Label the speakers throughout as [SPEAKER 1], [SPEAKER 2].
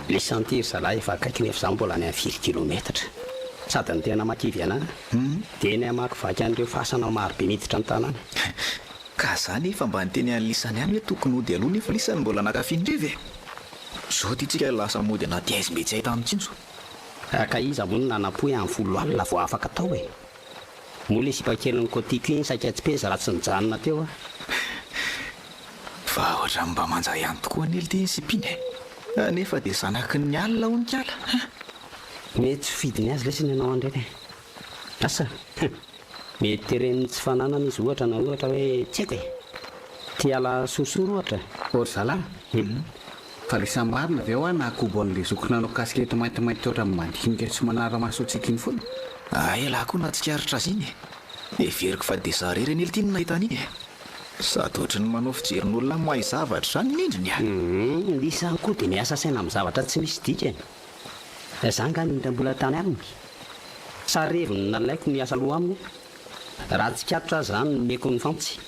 [SPEAKER 1] lisantiry zalahy efa akaiky nefa za mbola any 4 kilometatra sady ny tena makivy anahy dia ny amakivaky an'ireo fasana marobe miditra ny tanàna
[SPEAKER 2] ka za nefa mba nyteny any lisany any hoe tokony ody aloha nefa lisany mbola nakafindrevy zao titsika lasa mody anaty aizy mbe tsy ahita mitsinjo
[SPEAKER 1] ka iza moa no nanampoy amin'ny folo alina vao afaka tao e mola isipakeliny kotiko iny saika tsy peza raha tsy nijanona teo a
[SPEAKER 2] fa ohatra mba manja ihany tokoa anely te sipiny nefa dia zanaky ny alina onikala
[SPEAKER 1] mety fidiny azy lesy ny anao andreny asa mety tereniny tsy fananana izy ohatra na ohatra hoe tsy haiko e tiala sorosoro ohatra
[SPEAKER 3] ory zalahy fa lisa marina ve ho a nakobo an'le zokona anao kasikety maintimainty ohatra mandinika tsy manara-maso antsika iny foana
[SPEAKER 2] ela koa natsikaritra azy iny everiko fa dia za rery anely tiany nahita an'iny sady ohatra ny manao fijerin'olona mahay zavatra zany mindriny
[SPEAKER 1] lisany koa dia miasa saina amin'ny zavatra tsy misy dika za nga nindra mbola tany aminy sareviny nalaiko ny asa loha aminy raha tsy katotra zany nomeko ny fantsy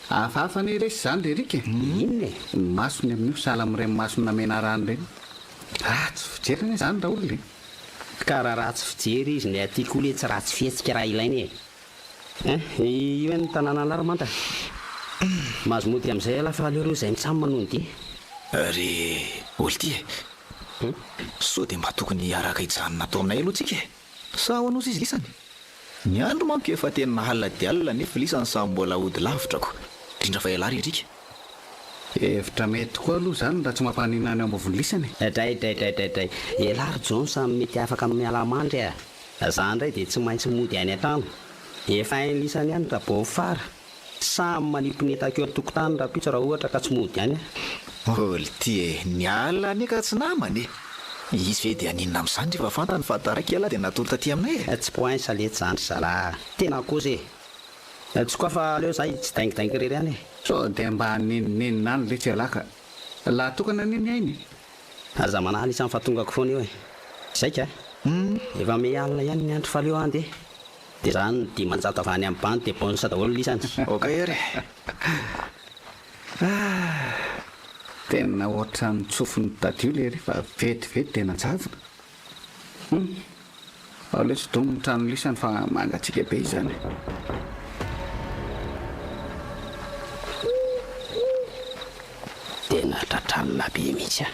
[SPEAKER 3] hafahafa ny resy zany le rika
[SPEAKER 1] inona e
[SPEAKER 3] masony amin'io sala amin'ireny masony namena rano reny ratsy fijeriny zany raha olona
[SPEAKER 1] ka raha ratsy fijery izy ny atiako le tsy ratsy fihetsika raha ilainy e io hoe ny tanàna larimanta mahazo mody amin'izay alafa aleoreo izay misamy manony di
[SPEAKER 2] ry olo ty e sao dia mba tokony hiaraka hijanona atao aminay aloha tsika e sa ho anozy izy lisany ny andro manko efa tena alina dia alina nefa lisany samy mbola ody lavitrako indrindra fa ialary rika
[SPEAKER 3] hevitra mety koa aloha zany raha tsy mampanina any ambovony lisany
[SPEAKER 1] dray ialary jon samy mety afaka amin'ny alamandry a za ndray dia tsy maintsy mody any an-trano efa hainy lisany ihany raha bao fara samy manipinetako eo tokotany raha pitso raha ohatra ka tsy mody any
[SPEAKER 2] olo ty e ny alina ny ka tsy namany izy ve dia aninona amin'izany rehefa fantany fa taraiky ala dia natolo taty aminay e
[SPEAKER 1] tsy poin salety zandry zalahy tena kozy e tsy koa fa aleo za tsy daingidaingy rery any e
[SPEAKER 3] so dia mba ninina any le tsy alaka laha tokana niny ainy
[SPEAKER 1] aza manaly isan'ny fahatongako foana eo e zaika efa me alina ihany ny andro faleo andy e dia zany dia manjato avy any amin'ny bany dia bonsa daholo lisany
[SPEAKER 2] oka ery
[SPEAKER 3] tena ohatra ny tsofony tadio le ry fa vetivety tena javona aleo tsy dominy trano lisany fa mangatsika be izany
[SPEAKER 1] tena tratralina be mihitsy a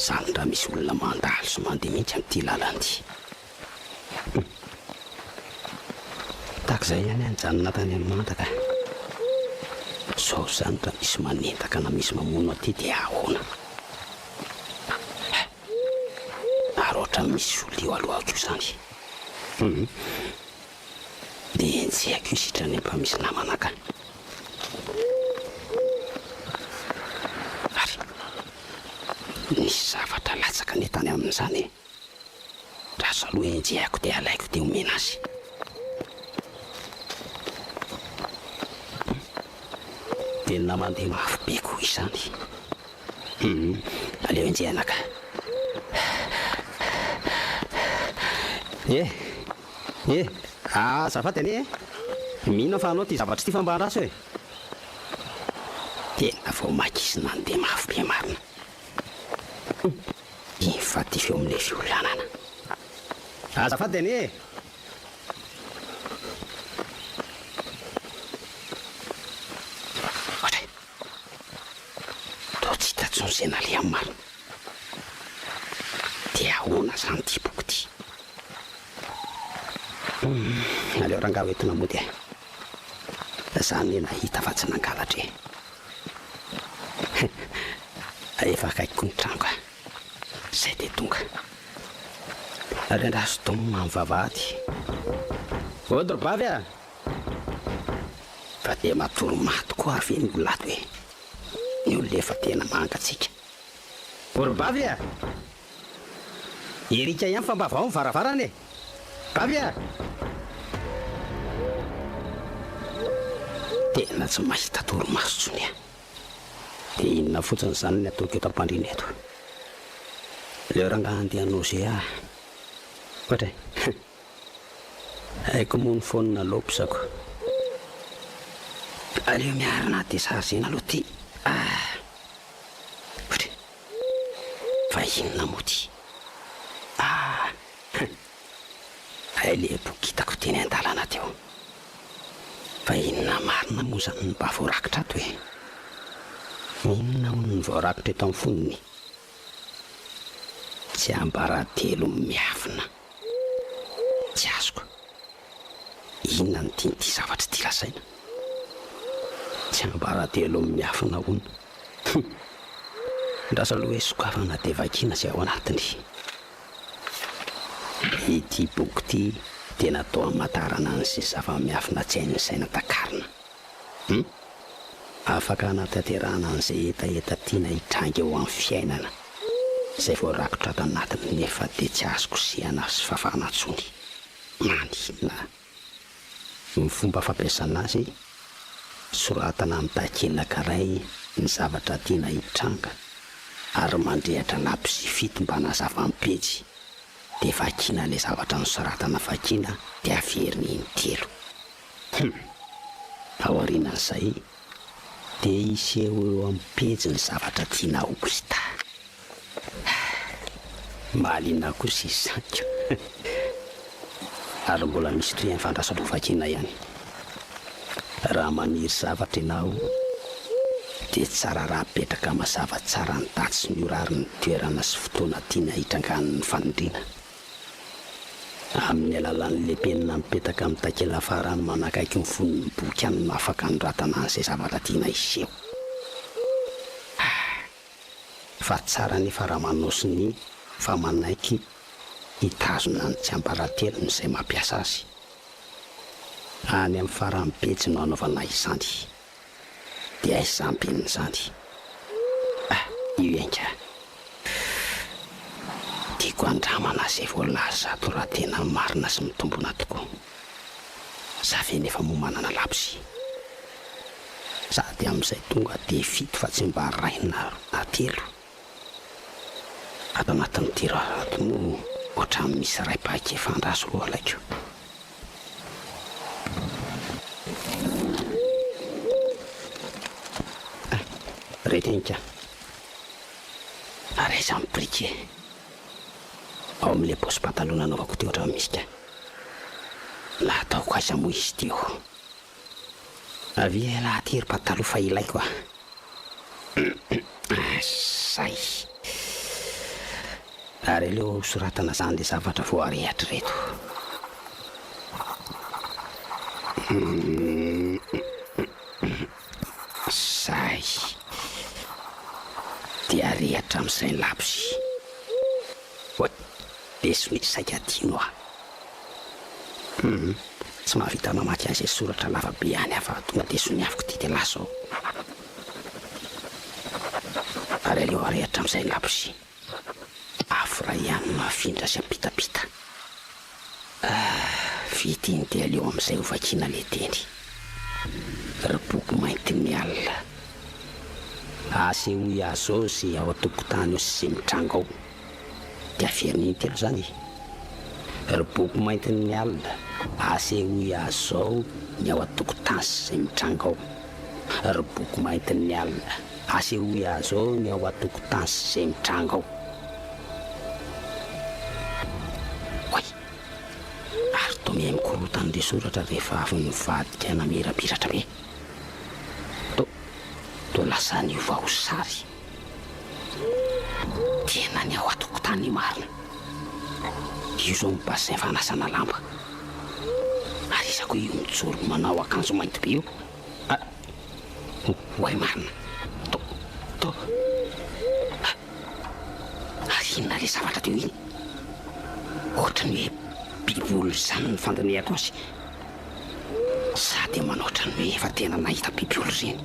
[SPEAKER 1] zany raha misy olona mandalo sy mandeha mihitsy amin'ity lalany tahak'izay ihany anyjanona tany amin'ny mantaka zao zany raha misy manentaka na misy mamono aty dia ahoana ary ohatra misy olo eo alohako io zany dia enjehako io sitrany mba misy namanaka ary nisy zavatra latsaka ny tany amin'izany raha zaloha enjehako dia alaiko dia omena azy tena mandeha mafy be koa izany aleo enjehanaka azafady anie mihina fa anao ty zavatra ty fambandraso e tena vao makizy nandeha mafy be marina iny fa ty feo amin'ilay fiolanana azafady anie zena le amin'ny marina dia ahoana zany ty boky ty aleo ranga hoentina mody e zany le nahita fa tsy nangalatra e efa akaikiko ny trango zay dia tonga aleo ndraso domo mamivavahady odrobavy a fa dia matoro maty koa avy eny olato e ny olona efa tena mangatsika orobavy a erika ihany fa mba vao mivaravarana e bavy a tena tsy mahita toromaso tsony a dia inona fotsiny zany ny ataoko eto ampandrina eto leo raha nga andeha anose a ohatra haiko moa ny fonina lopizako aleo miarina dia sarzena aloha ty ohatra fa inona moty le boky hitako teny an-dalana teo fa inona marina moa zany ny mba voarakitra ato inona ny voarakitra eto amin'ny foniny tsy ambaratelo miafina tsy azoko inona ny tianyity zavatra ty lasaina tsy ambaratelo miafina ona ndrasa aloha hoe sokafana de vakina sy ao anatiny ity boky ty tena atao amatarana an'zy zava-miafina tsy hainy saina takarina afaka anatanterahana an'izay etaeta tiana hitranga eo amin'ny fiainana izay voarakitra ato anatiny nefa de tsy azoko sihana sy fafanantsony maninona ny fomba fampiasana azy soratana amin'ny takelaka ray ny zavatra tiana hitranga ary mandrehatra lapisy fito mba nazava amin'ny pejy de vakina le zavatra ny soratana vakina de averiny intelo aorianan'izay de iseho eo amin'ny pejy ny zavatra tiana hosita mahaliana kosa izy zaniko ary mbola misy toy ny fandraisana vakina ihany raha maniry zavatra ianao de tsara raha petraka mazava tsara ny daty sy ny orary ny toerana sy fotoana tiana hitrangan'ny fanindrina amin'ny alalan'le penina mipetaka amin'ny takela farany manakaiky ny foniny boky any no afaka nyratana an'izay zavatra tiana iseho fa tsara nefa raha manosy ny fa manaiky hitazona ny tsy ambaratelony izay mampiasa azy any amin'ny farany pejy no anaovana izany de aisampen'izany io enka tiako andramana zay voalaza ato raha tena marina sy mitombona tokoa zavy nefa mo manana lapisy sady amin'izay tonga de fito fa tsy mba raina atelo ato anatin'ny tiro ato mo ohatrany misy ray paky efandraso roa alaiko retenika araiza amin'ny brike ao amin'le posy pantalona anaovako teo ohatrany misy ka la ataoko aiza moa izy teo avy laha tery pataloha fa ilaiko zay ary aleo soratana zany le zavatra voarehatra reto zay de arehatra amin'izay ny lapisy oy de sy misy saika tiano tsy mahavita mamaky an'izay soratra lavabe any afa tonga de soniaviko ty de lasao ary aleo arehatra amin'izay ny lapisy afra ihany mafindra sy ampitapita vitiny de aleo amin'izay hovakina le teny ry boky mainty ny alina asehoy azo sy ao atokotany eo sy zay mitranga ao de averiny intelo zany ry boky mainty ny alina asehoy azao ny ao atokotany sy zay mitranga ao ry boky mainty ny alina asehoy azao ny ao atokotany sy zay mitranga ao oy ary to mihay mikorotany le soratra rehefa avy ny vadika namerapiratra be to lasa ny ovao sary tena ny ao atokotany marina io zao mibasy fanasana lamba ary izako io mijoro manao akanjo mainty be io hoay marina to ary inona le zavatra teo iny ohatrany hoe bibolo zany ny fandinehako azy sady manao ohatrany hoe efa tena nahita bibiolo reny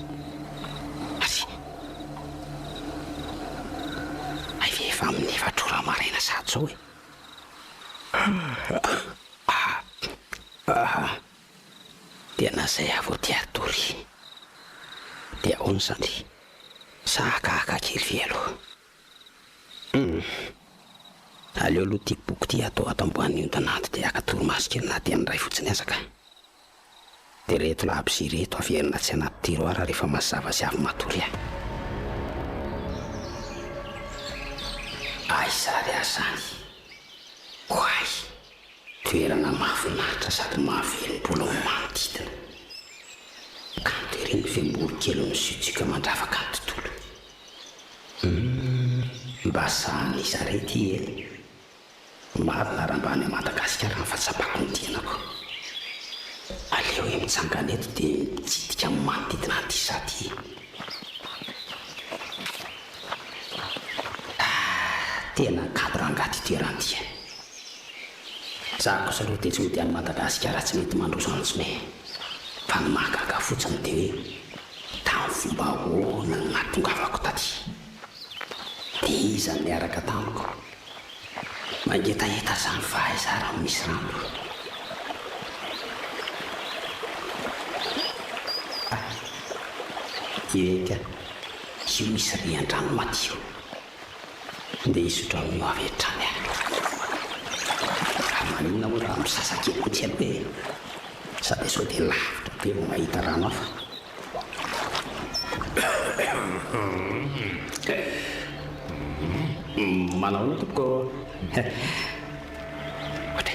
[SPEAKER 1] ary efa amin'ny efatrora maraina sady zao tena zay avo ty atory de ahoany zany sakahaka kely ve aloha aleo aloha tiako boky ty atao atamboan'ny ontananty de akatoromaso kely na ty an'ray fotsiny azaka de reto laby sy reto averina tsy anaty tiroara rehefa mazava sy avy matory Aizary azany hoay toerana mahafinaritra sady mahavelom-bola manodidina kanto ireny fiambolo kely misiotsika mandravaka ny tontolo mba sahany izarey ty ely marina raha mba any Madagasikara ny fahatsapako ny tianako aleo hoe mitsangana eto dia mitsidika amin'ny manodidina ty sady tena kadra angaty toeranty za kosa aloha dia tsy mety any Madagasikara tsy mety mandroso antsime fa ny mahagaga fotsiny dia hoe tamin'ny fomba ahoana ny nahatongavako taty dia iza ny niaraka tamiko mangetaheta zany fahaiza raha misy rano eka io misy rian-drano madio dia isotra amin'io avy hatrany raha maninona moa raha misasakely mitsy aby hoe sady sao dia lavitra be vo mahita rano hafa manao no tompoko ohatra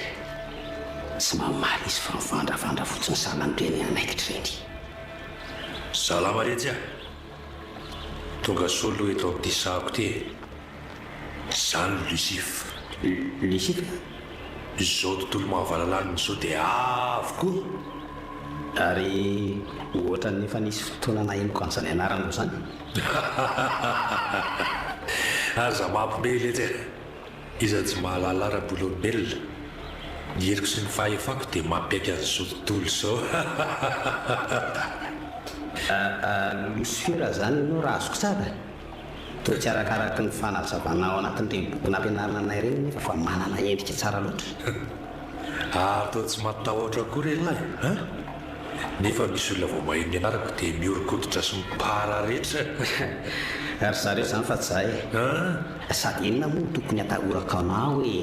[SPEAKER 1] tsy mamaly izy fa mivandravandra fotsiny salan'ireny anaikitra ireny
[SPEAKER 4] salama retsy a tonga solo eto amin'ity sahako ty zany Lucif
[SPEAKER 1] Lucif
[SPEAKER 4] izao tontolo mahavalalany zao dia avokoa
[SPEAKER 1] ary ohatra nefa nisy fotoana nahenoko an'izany anarana zany
[SPEAKER 4] aza mampimely etsy iza tsy mahalala ara-bololombelona ny heriko sy ny fahefako dia mampiaiky an'izao tontolo zao
[SPEAKER 1] Lucifera zany ianao raha azoko tsara toa tsy arakaraky ny fanazavanao anatin'ireny boky nampianarana anay ireny nefa fa manana endrika tsara loatra
[SPEAKER 4] atao tsy matahotra akory elahy nefa misy olona vao maheno ny anarako dia miorokoditra sy mipara rehetra
[SPEAKER 1] ary zareo zany fa tsy zahay sady inona moa tokony atahoraka anao hoe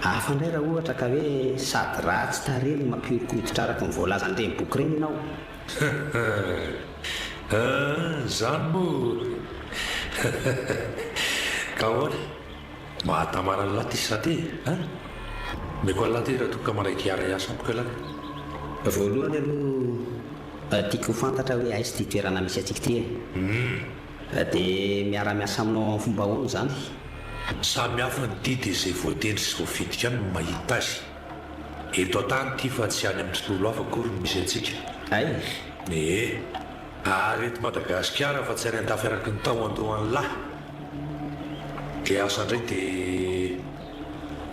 [SPEAKER 1] hafa indray raha ohatra ka hoe sady ratsy tareny mampiorokoditra araka ny voalazan'ireny boky ireny ianao
[SPEAKER 4] zany moa ka hoana mahatamara ny laty sa ty meko an'laty raha toka maraiky hiara iasa amiko elahy
[SPEAKER 1] voalohany aloha tiako ho fantatra hoe aizy ty toerana misy atsika ty dia miara-miasa aminao amin'ny fomba ahoana zany
[SPEAKER 4] samy hafa ny didy izay voatendry sy voafidika any no mahita azy eto an-tany ty fa tsy any amin'ny tontolo hafa akory no misy antsika
[SPEAKER 1] ay
[SPEAKER 4] ary eto Madagasikara fa tsy arendafy araky ny tao andohan'ny lahy dia asa indray dia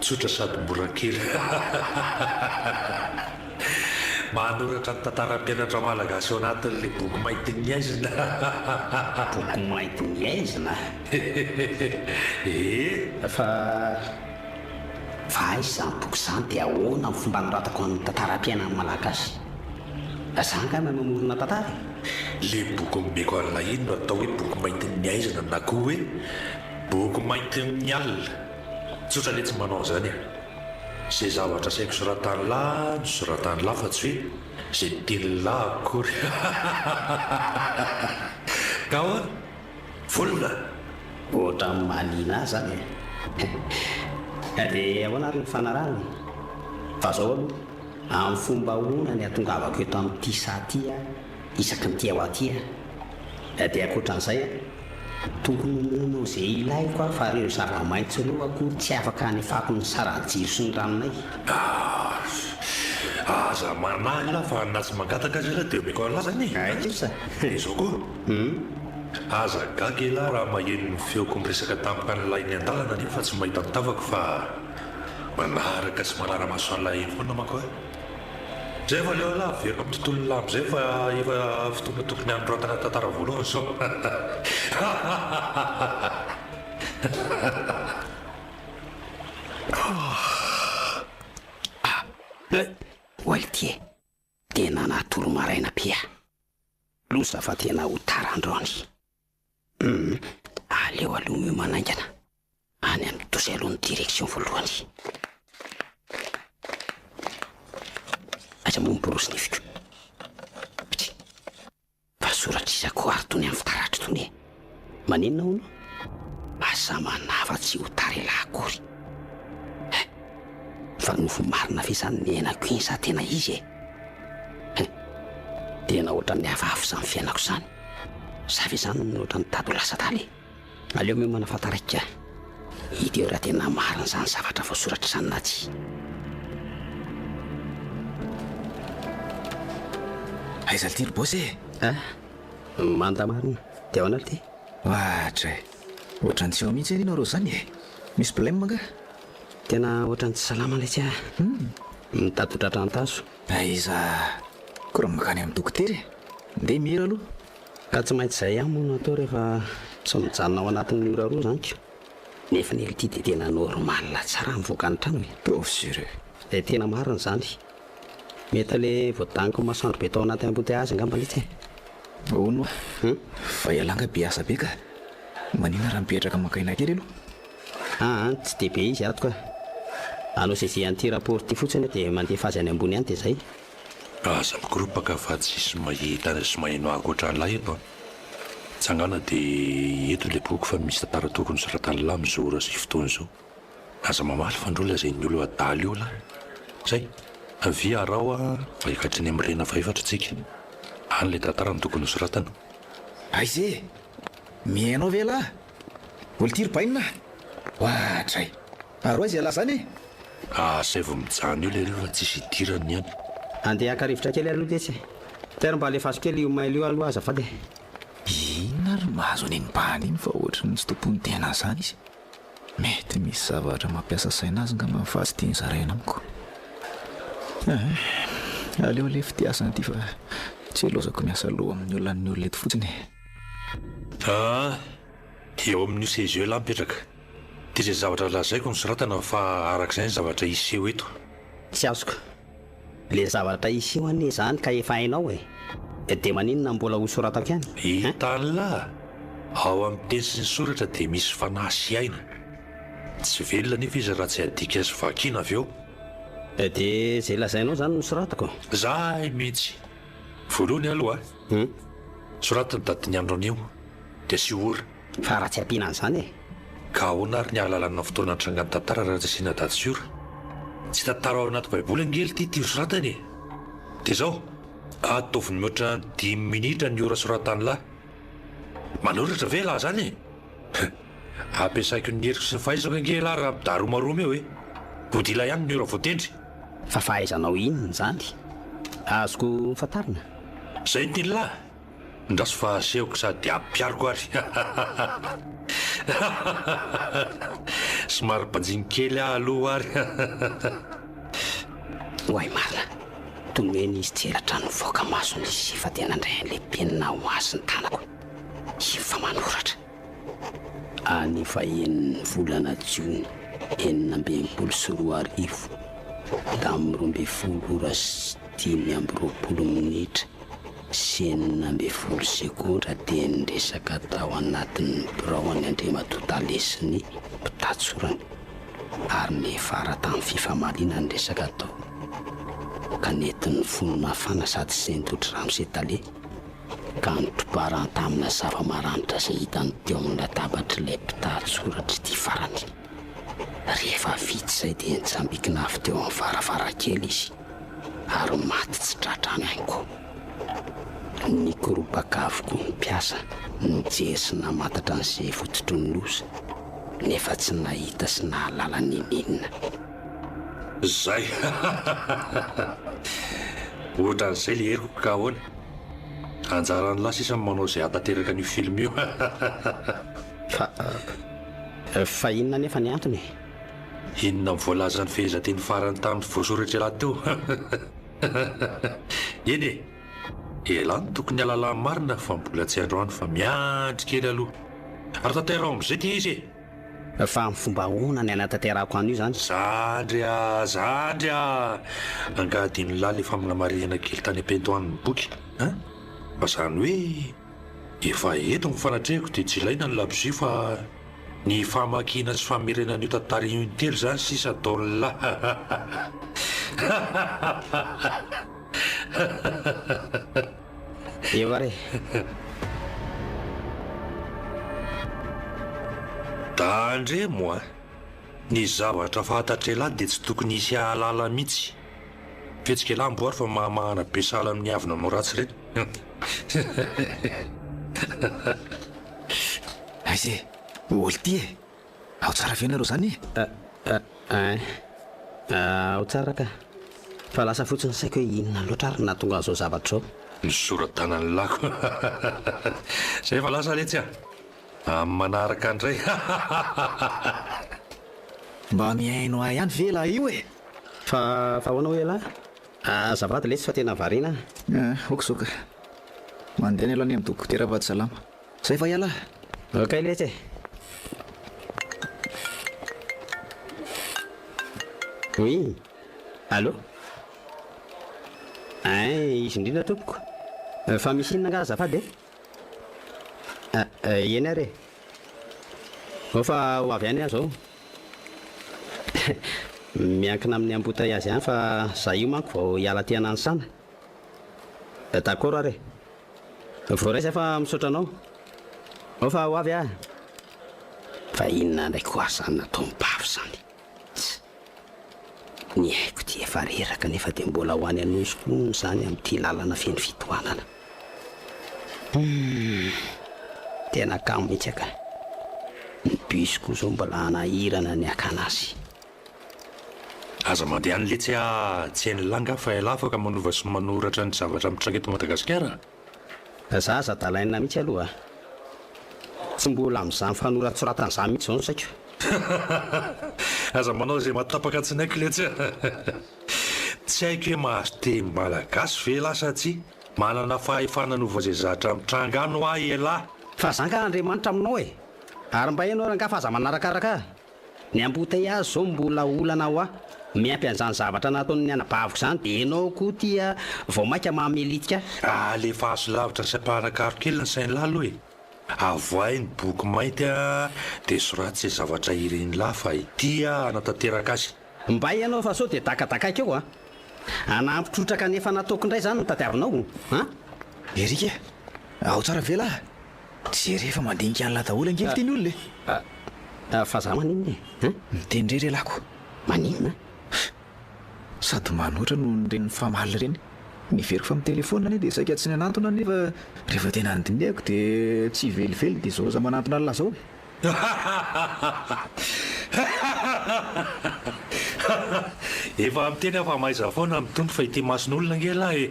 [SPEAKER 4] tsotra sady mora kely manoratra ny tantaram-pianatra malagasy ao anatin'ilay boky mainty ny aizina
[SPEAKER 1] boky mainty ny aizina fa aizy zany boky zany dia ahoana ny fomba noratako ny tantaram-piainany malagasy zany ka mamorona tantara
[SPEAKER 4] le boky mibeko alina iny no atao hoe boky mainty ny aizina na koa hoe boky mainty ny alina tsotra le tsy manao zany zay zavatra saiko soratany lahy no soratany lahy fa tsy hoe zay teny lahy akory ka hoana volona
[SPEAKER 1] ohatra malina azy zany dia ahoana ary ny fanarahany fa zao aloha amin'ny fomba hoana ny atongavako eto amin'ity saty isaky ny ty ao aty dia akoatran'izay tokony monao izay ilaiko fa reo zava-maitso aloha akory tsy afaka hanefako ny saran-jiro sy ny ranonay
[SPEAKER 4] aza manahy lahy fa na tsy mangataka azy ela dia meko an'lahy zany
[SPEAKER 1] aikosa
[SPEAKER 4] izao koa aza gaga elahy raha maheno ny feoko miresaka tampoka nylahy ny an-dalana nefa tsy mahita mitavako fa manaraka sy manara-maso an'lahy eny foana manko zay fa leo lahy veriko amin'ny tontolo lambo zay fa efa fotoana tokony androatana tantara voalohany zao
[SPEAKER 1] oaity tena natolo maraina pia losa fa tena ho tarandroany aleo aloha mio manaingana any amin'ny tosay alohan'ny direksion voalohany aza momborosy nifiko fa soratry izako ary tony amin'ny fitaratry tony maninona hono asa manava tsy ho tarelahy akory fa nofo marina fisan'ny henako iny sa tena izy tena ohatra ny hafahafa izany fiainako izany sa fa izany ohatra ny tady ho lasa taly aleo mio manafantaraka hideo raha tena marina izany zavatra voasoratra izany na tsy.
[SPEAKER 2] aiza le tiry bosy
[SPEAKER 1] manda marina dia ahoana le ty
[SPEAKER 2] ohatra ohatrany tsy eo mihitsy any ianao zany misy problème nga
[SPEAKER 1] tena ohatrany tsy salama ilay tsy mitady hotratranytaso
[SPEAKER 2] aiza koa raha makany amin'ny dokotera ndeha mihira aloha
[SPEAKER 1] ka tsy maintsy izay ihany moa no atao rehefa tsy mijanona ao anatin'ny ora roa izany ko nefa ny elyty dia tena normal tsara mivoaka ny trano
[SPEAKER 2] bien sûr
[SPEAKER 1] dia tena marina izany mety ale voadaniko masoandro be tao anaty embouteillage angamba litsy
[SPEAKER 2] ono fa ialanga be asa be ka manina raha mipetraka makaina kely aloha
[SPEAKER 1] tsy dia be izy ato ka anao zay an'ity rapport ty fotsiny dia mandefa azy any ambony any dia izay
[SPEAKER 4] aza mikropaka fa tsisy mahita sy maheno akoatra an'lahy eto tsangana dia eto ilay boky fa misy tantara tokony soratan'lahy amin'izao ora sy fotoana izao aza mamaly fa androla izay ny olo adaly io lahy zay avy arao fa ikatry ny am'rena faefatra tsika any lay tantara ny tokony soratana
[SPEAKER 2] aize mihainao ve lahy olo tiry bainina ohatray aro azy ala zany
[SPEAKER 4] asay vo mijany io le reo raha tsisy idirany ihany
[SPEAKER 1] andeha akarivotra kely aloha tesy tera mba alefaso kely mailo io aloha aza fa dia
[SPEAKER 2] ina ry mahazo any mbany iny fa ohatra ny tsy tompony tena zany izy mety misy zavatra mampiasa saina azy nga mahafazy tiany zaraina amiko aleo le fitiasana ty fa tsy lozako miasa loha amin'ny olonan'ny olona eto fotsiny
[SPEAKER 4] eo amin'io sezio lahy mipetraka ty zay zavatra lazaiko ny soratana fa arak'izay ny zavatra iseho eto
[SPEAKER 1] tsy azoko le zavatra iseho anie izany ka efa hainao dia maninona mbola ho soratako ihany
[SPEAKER 4] hitany lahy ao amin'ny teny sy ny soratra dia misy fanahy sy aina tsy velona nefa izy raha tsy adika azy vakina avy eo
[SPEAKER 1] dia zay lazainao izany no soratako
[SPEAKER 4] zay mihitsy voalohany aloha soratany dadiny andro anio dia sy ora
[SPEAKER 1] fa raha tsy ampiana an'izany
[SPEAKER 4] ka ahoana ary ny ahalalana fotoana antrangany tantara raha tsy asiana dady sy ora tsy tantara ao anaty baiboly angely ty ty soratany dia zao ataoviny mihoatra 10 minitra ny ora soratany lahy manoratra ve lahy zany ampiasaiko ny heriko sy ny fahaizako angely lahy raha midaromaroma eo bodila ihany ny ora voatendry
[SPEAKER 1] fa fahaizanao inony izany azoko mifantarina
[SPEAKER 4] zay ny tiany lahy ndraso fa asehoko sady ampiariko ary somary mpanjiny kely aloha ary
[SPEAKER 1] hoay marina toy hoe nisy tselatra nivoaka masony izy fa tena ndray an'ilay penina ho azy ny tanako izy fa manoratra any faheniny volana jiona 1924 tamin'ny 12 sy 5 minitra sy 9 sekondra dia niresaka tao anatin'ny birao any Andriamatotalesiny mpitantsorany ary nefara tamin'ny fifamaliana ny resaka tao ka nentin'ny fononafana sady Saint-Autre Ramsetale ka nitrobarany tamina zava-maranitra izay hitany teo amin'ny latabatra ilay mpitantsoratra ity farany rehefa vita izay dia nitsambikina avy teo amin'ny varavarankely izy ary maty tsy tratrany haingo ny koropakavoko ny mpiasa nijery sy namatatra n'izay fototry ny loza nefa tsy nahita sy nahalala ninina
[SPEAKER 4] zay ohatran'izay le heriko ka ahoana anjarany lahy sisa manao izay hatateraka n'io film io
[SPEAKER 1] fa inona nefa ny antony
[SPEAKER 4] inona mivoalaza ny fehezanteny farany tamin'ny voasoratra lahy teo eny elany tokony alalany marina fa mbola tsy androany fa miandry kely aloha ary tanterao amin'izay ty izy
[SPEAKER 1] fa amin'ny fomba hoana ny anatanterako an'io izany
[SPEAKER 4] zandry angadiny lahy le faminamarihana kely tany ampentoaniny boky fa zany hoe efa eto ny fanatrehako dia tsy ilaina ny labozio fa ny famakina sy famerenan'io tantara io intelo zany sisa taolona
[SPEAKER 1] eo are
[SPEAKER 4] da andre moa ny zavatra fantatrelahy dia tsy tokony hisy ahalala mihitsy fetsika lahy mboary fa mahamahana be sala amin'ny havina anao ratsy reny
[SPEAKER 2] aizy olo ty e ao tsara fianareo zany
[SPEAKER 1] ao tsara ka fa lasa fotsiny saiko hoe inona loatra ary natonga an'izao zavatra zao
[SPEAKER 4] ny soratanany lako zay fa lasa letsy amin'ny manaraka andray
[SPEAKER 2] mba mihaino ahy ihany ve laha io e
[SPEAKER 1] fa ahoana hoe lahy azavady letsy fa tena variana
[SPEAKER 2] okosoka mandeha ny aloha any amin'ny dokotera vady salama zay fa iala
[SPEAKER 1] okay letsy e oui allo izy indrindra tompoko fa misy inona nga azafady eny ary o fa ho avy any ahy zao miankina amin'ny ambotaiazy ihany fa za io manko vao hiala ty ananosana d'accord ary voaray zay fa misaotra anao o fa ho avy ahy fa inona ndraiky ho azany natao mibavy zany ny haiko ty efa reraka nefa dia mbola ho any anosoko zany amin'ity lalana feno fitohanana tena kamo mihitsy aka ny bisiko zao mbola hanahirana ny akanazy
[SPEAKER 4] aza mandeha any letsy tsy hainy langa fa ela afaka manova sy manoratra ny zavatra mitrangeto Madagasikara
[SPEAKER 1] za zadalaina mihitsy aloha tsy mbola amin'izany fanoratsoratan'izany mihitsy zao ny saiko
[SPEAKER 4] aza manao zay matapaka tsy naiko letsy tsy haiko hoe mahazo teny malagasy ve lasa tsy manana fahefananova zay zatra mitrangano ahy elahy
[SPEAKER 1] fa zany ka Andriamanitra aminao e ary mba hainao rangaha fa aza manarakaraka ny ambotaiazy zao mbola olana ho ahy miampy an'izany zavatra nataon'ny anabaviko zany dia enao koa tia vao mainka mahamelitika
[SPEAKER 4] lefa azo lavitra ny sampahanakaro kely ny sainy lahy aloha e avoay ny boky mainty dia soratsy zay zavatra ireny lahy fa itya hanatanteraka azy
[SPEAKER 1] mba ianao fa sao dia dakadakaiky eo anampitrotraka nefa nataoko indray zany no tadiavinao
[SPEAKER 2] erika ao tsara ve lahy tsy rehefa mandinika any ladahola angely teny olona
[SPEAKER 1] fa za maninona e
[SPEAKER 2] miteny re lako
[SPEAKER 1] maninona
[SPEAKER 2] sady manoatra no nireny famaly reny miveriko fa mitelefona any dia saika tsy ny anantona nefa rehefa tena andinihako dia tsy velively dia zao za manantona alina zao
[SPEAKER 4] efa miteny afa mahaiza foana mitondro fa ity mason'olona ngela e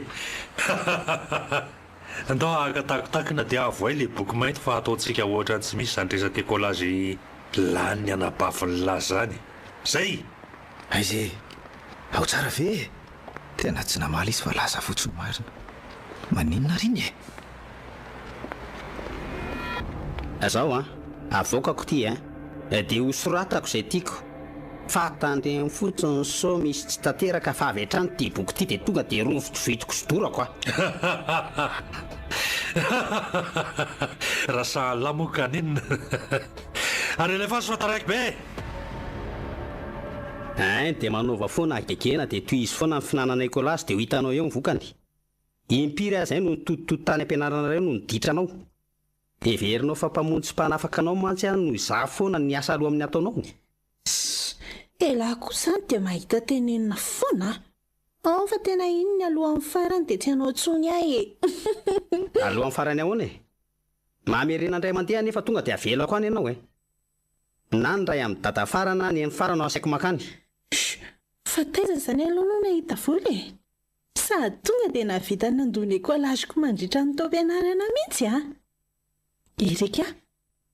[SPEAKER 4] andao ahakatakotakina dia avoay le boky mainty fa ataontsika ohatra ny tsy misy zany resatekolazy laniny anabavin'ny lahy zany zay
[SPEAKER 2] aizy ao tsara ve tena tsy namaly izy fa laza fotsiny marina maninona riny
[SPEAKER 1] zao avokako ty dia ho soratako zay tiako fatandreny fotsiny so misy tsy tanteraka fa avy hatrany ty boky ty dia tonga dia rovotro vitoko sodorako
[SPEAKER 4] raha sahalamoka ninona ary elefa sotaraiky be
[SPEAKER 1] dia manova foana agegena dia toy izy foana ny finanana Nicolas dia ho hitanao eo mivokany impiry azy zay no nitototany ampianarana reo no niditranao everinao fa mpamontsy mpanafaka anao mantsy no za foana ny asa aloha amin'ny ataonao
[SPEAKER 5] elahy kosany dia mahita tenenina foana ao fa tena iny ny alohan'ny farany dia tsy hanao tsony ahy
[SPEAKER 1] alohan'ny farany ahoana mamerena indray mandeha nefa tonga dia avelako any ianao na ny ray amin'ny dada farana ny amin'ny farana asaiko makany
[SPEAKER 5] fa taiza zany aloha no nahita vola sady tonga dia navita nandony ekolaziko mandritra ny taom-pianarana mihitsy erika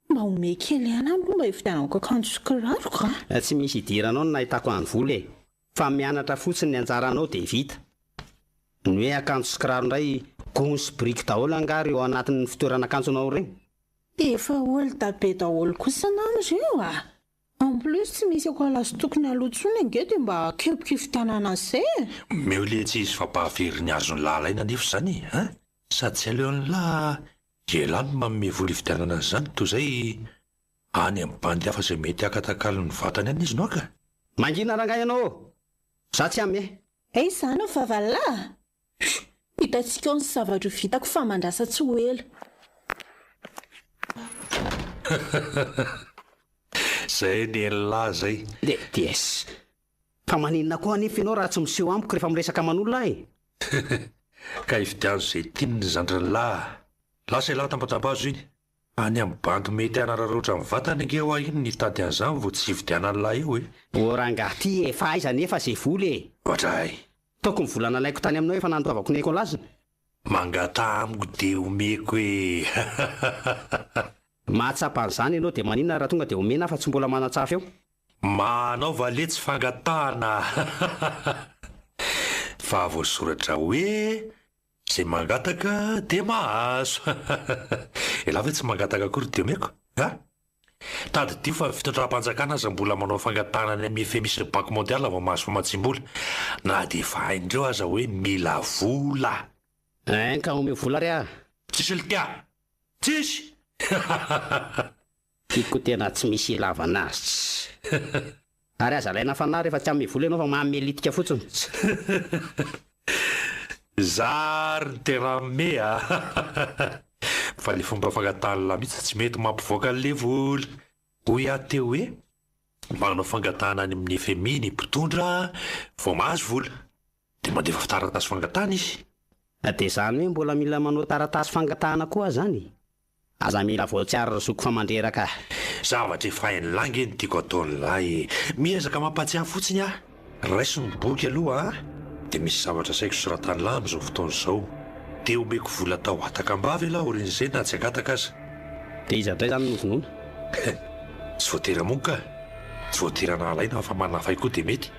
[SPEAKER 5] mba home kely ihany any mba hividianako akanjo sy kiraro ka
[SPEAKER 1] tsy misy idiranao no nahitako any vola fa mianatra fotsiny ny anjaranao dia vita ny hoe akanjo sy kiraro indray gony sy briky daholo angary eo anatin'ny fitoerana akanjonao ireny
[SPEAKER 5] efa olo dabe daholo kosa namreo en plus tsy misy ekolazy tokony alotsony ange dia mba kepoka ividianana an'izay
[SPEAKER 4] meo le tsy izy fa mpahavery ny azony lalaina nefa zany sady tsy aleon'ny lahy elany manome vola ividianana zany toy zay any amin'ny bandy hafa izay mety akatakalo ny vatany any izy no aka
[SPEAKER 1] mangina rangahy ianao za tsy amy
[SPEAKER 5] izany o vavalahy hitantsika ao ny zavatra vitako fa mandrasa tsy ho ela
[SPEAKER 4] zay ny lahy zay.
[SPEAKER 1] Des fa maninona koa anefa ianao raha tsy miseho amiko rehefa miresaka aman'olona ahy.
[SPEAKER 4] Ka ividiano zay tiany ny zandriny lahy. Lasa ilahy tambatambazo iny. Any amin'ny bandy mety anararoatra amin'ny vatany ange ho iny nitady an'izany vao tsy ividiana ny lahy io e.
[SPEAKER 1] Rangahy ty efa aiza nefa zay voly e.
[SPEAKER 4] Ohatray.
[SPEAKER 1] Taoko ny volana laiko tany aminao efa nandoavako ny Nicolas.
[SPEAKER 4] Mangata amiko de omeko e.
[SPEAKER 1] Mahatsapa an'izany ianao dia maninona raha tonga dia omena fa tsy mbola manatsafa eo.
[SPEAKER 4] Manao valet tsy fangatahana. Fa voasoratra hoe zay mangataka de mahazo. Elava tsy mangataka akory de omeko. Tady dio fa fitondram-panjakana aza mbola manao fangatahana ny amin'ny misy banque mondiale vao mahazo famatsim-bola. Na dia efa haindreo aza hoe mila vola.
[SPEAKER 1] Ka ome vola re ah.
[SPEAKER 4] Tsisy litia. Tsisy.
[SPEAKER 1] Tiako tena tsy misy ilavana azy. Ary aza laina fanahy rehefa tsy ame vola ianao fa mamelitika fotsiny.
[SPEAKER 4] Zary ny tena me a. Fa le fomba fangatahana mihitsy tsy mety mampivoaka le vola. Hoy ahy teo hoe manao fangatahana any amin'ny FMI ny mpitondra vao mahazo vola. Dia mandefa fitaratasy fangatahana izy.
[SPEAKER 1] Dia izany hoe mbola mila manao taratasy fangatahana koa zany. Aza mila voatsiary zoko famandreraka.
[SPEAKER 4] Zavatra efa hainy langy ny tiako ataony lahy. Miezaka mampatsiahy fotsiny aho. Raiso ny boky aloha dia misy zavatra saiko soratany lahy amin'izao fotoana izao. Dia omeko vola tao ataka-mbavy lahy orin'izay na tsy agataka aza.
[SPEAKER 1] Dia iza indray izany novonoina.
[SPEAKER 4] Tsy voatery monka. Tsy voatery anahalaina fa manafay koa dia mety.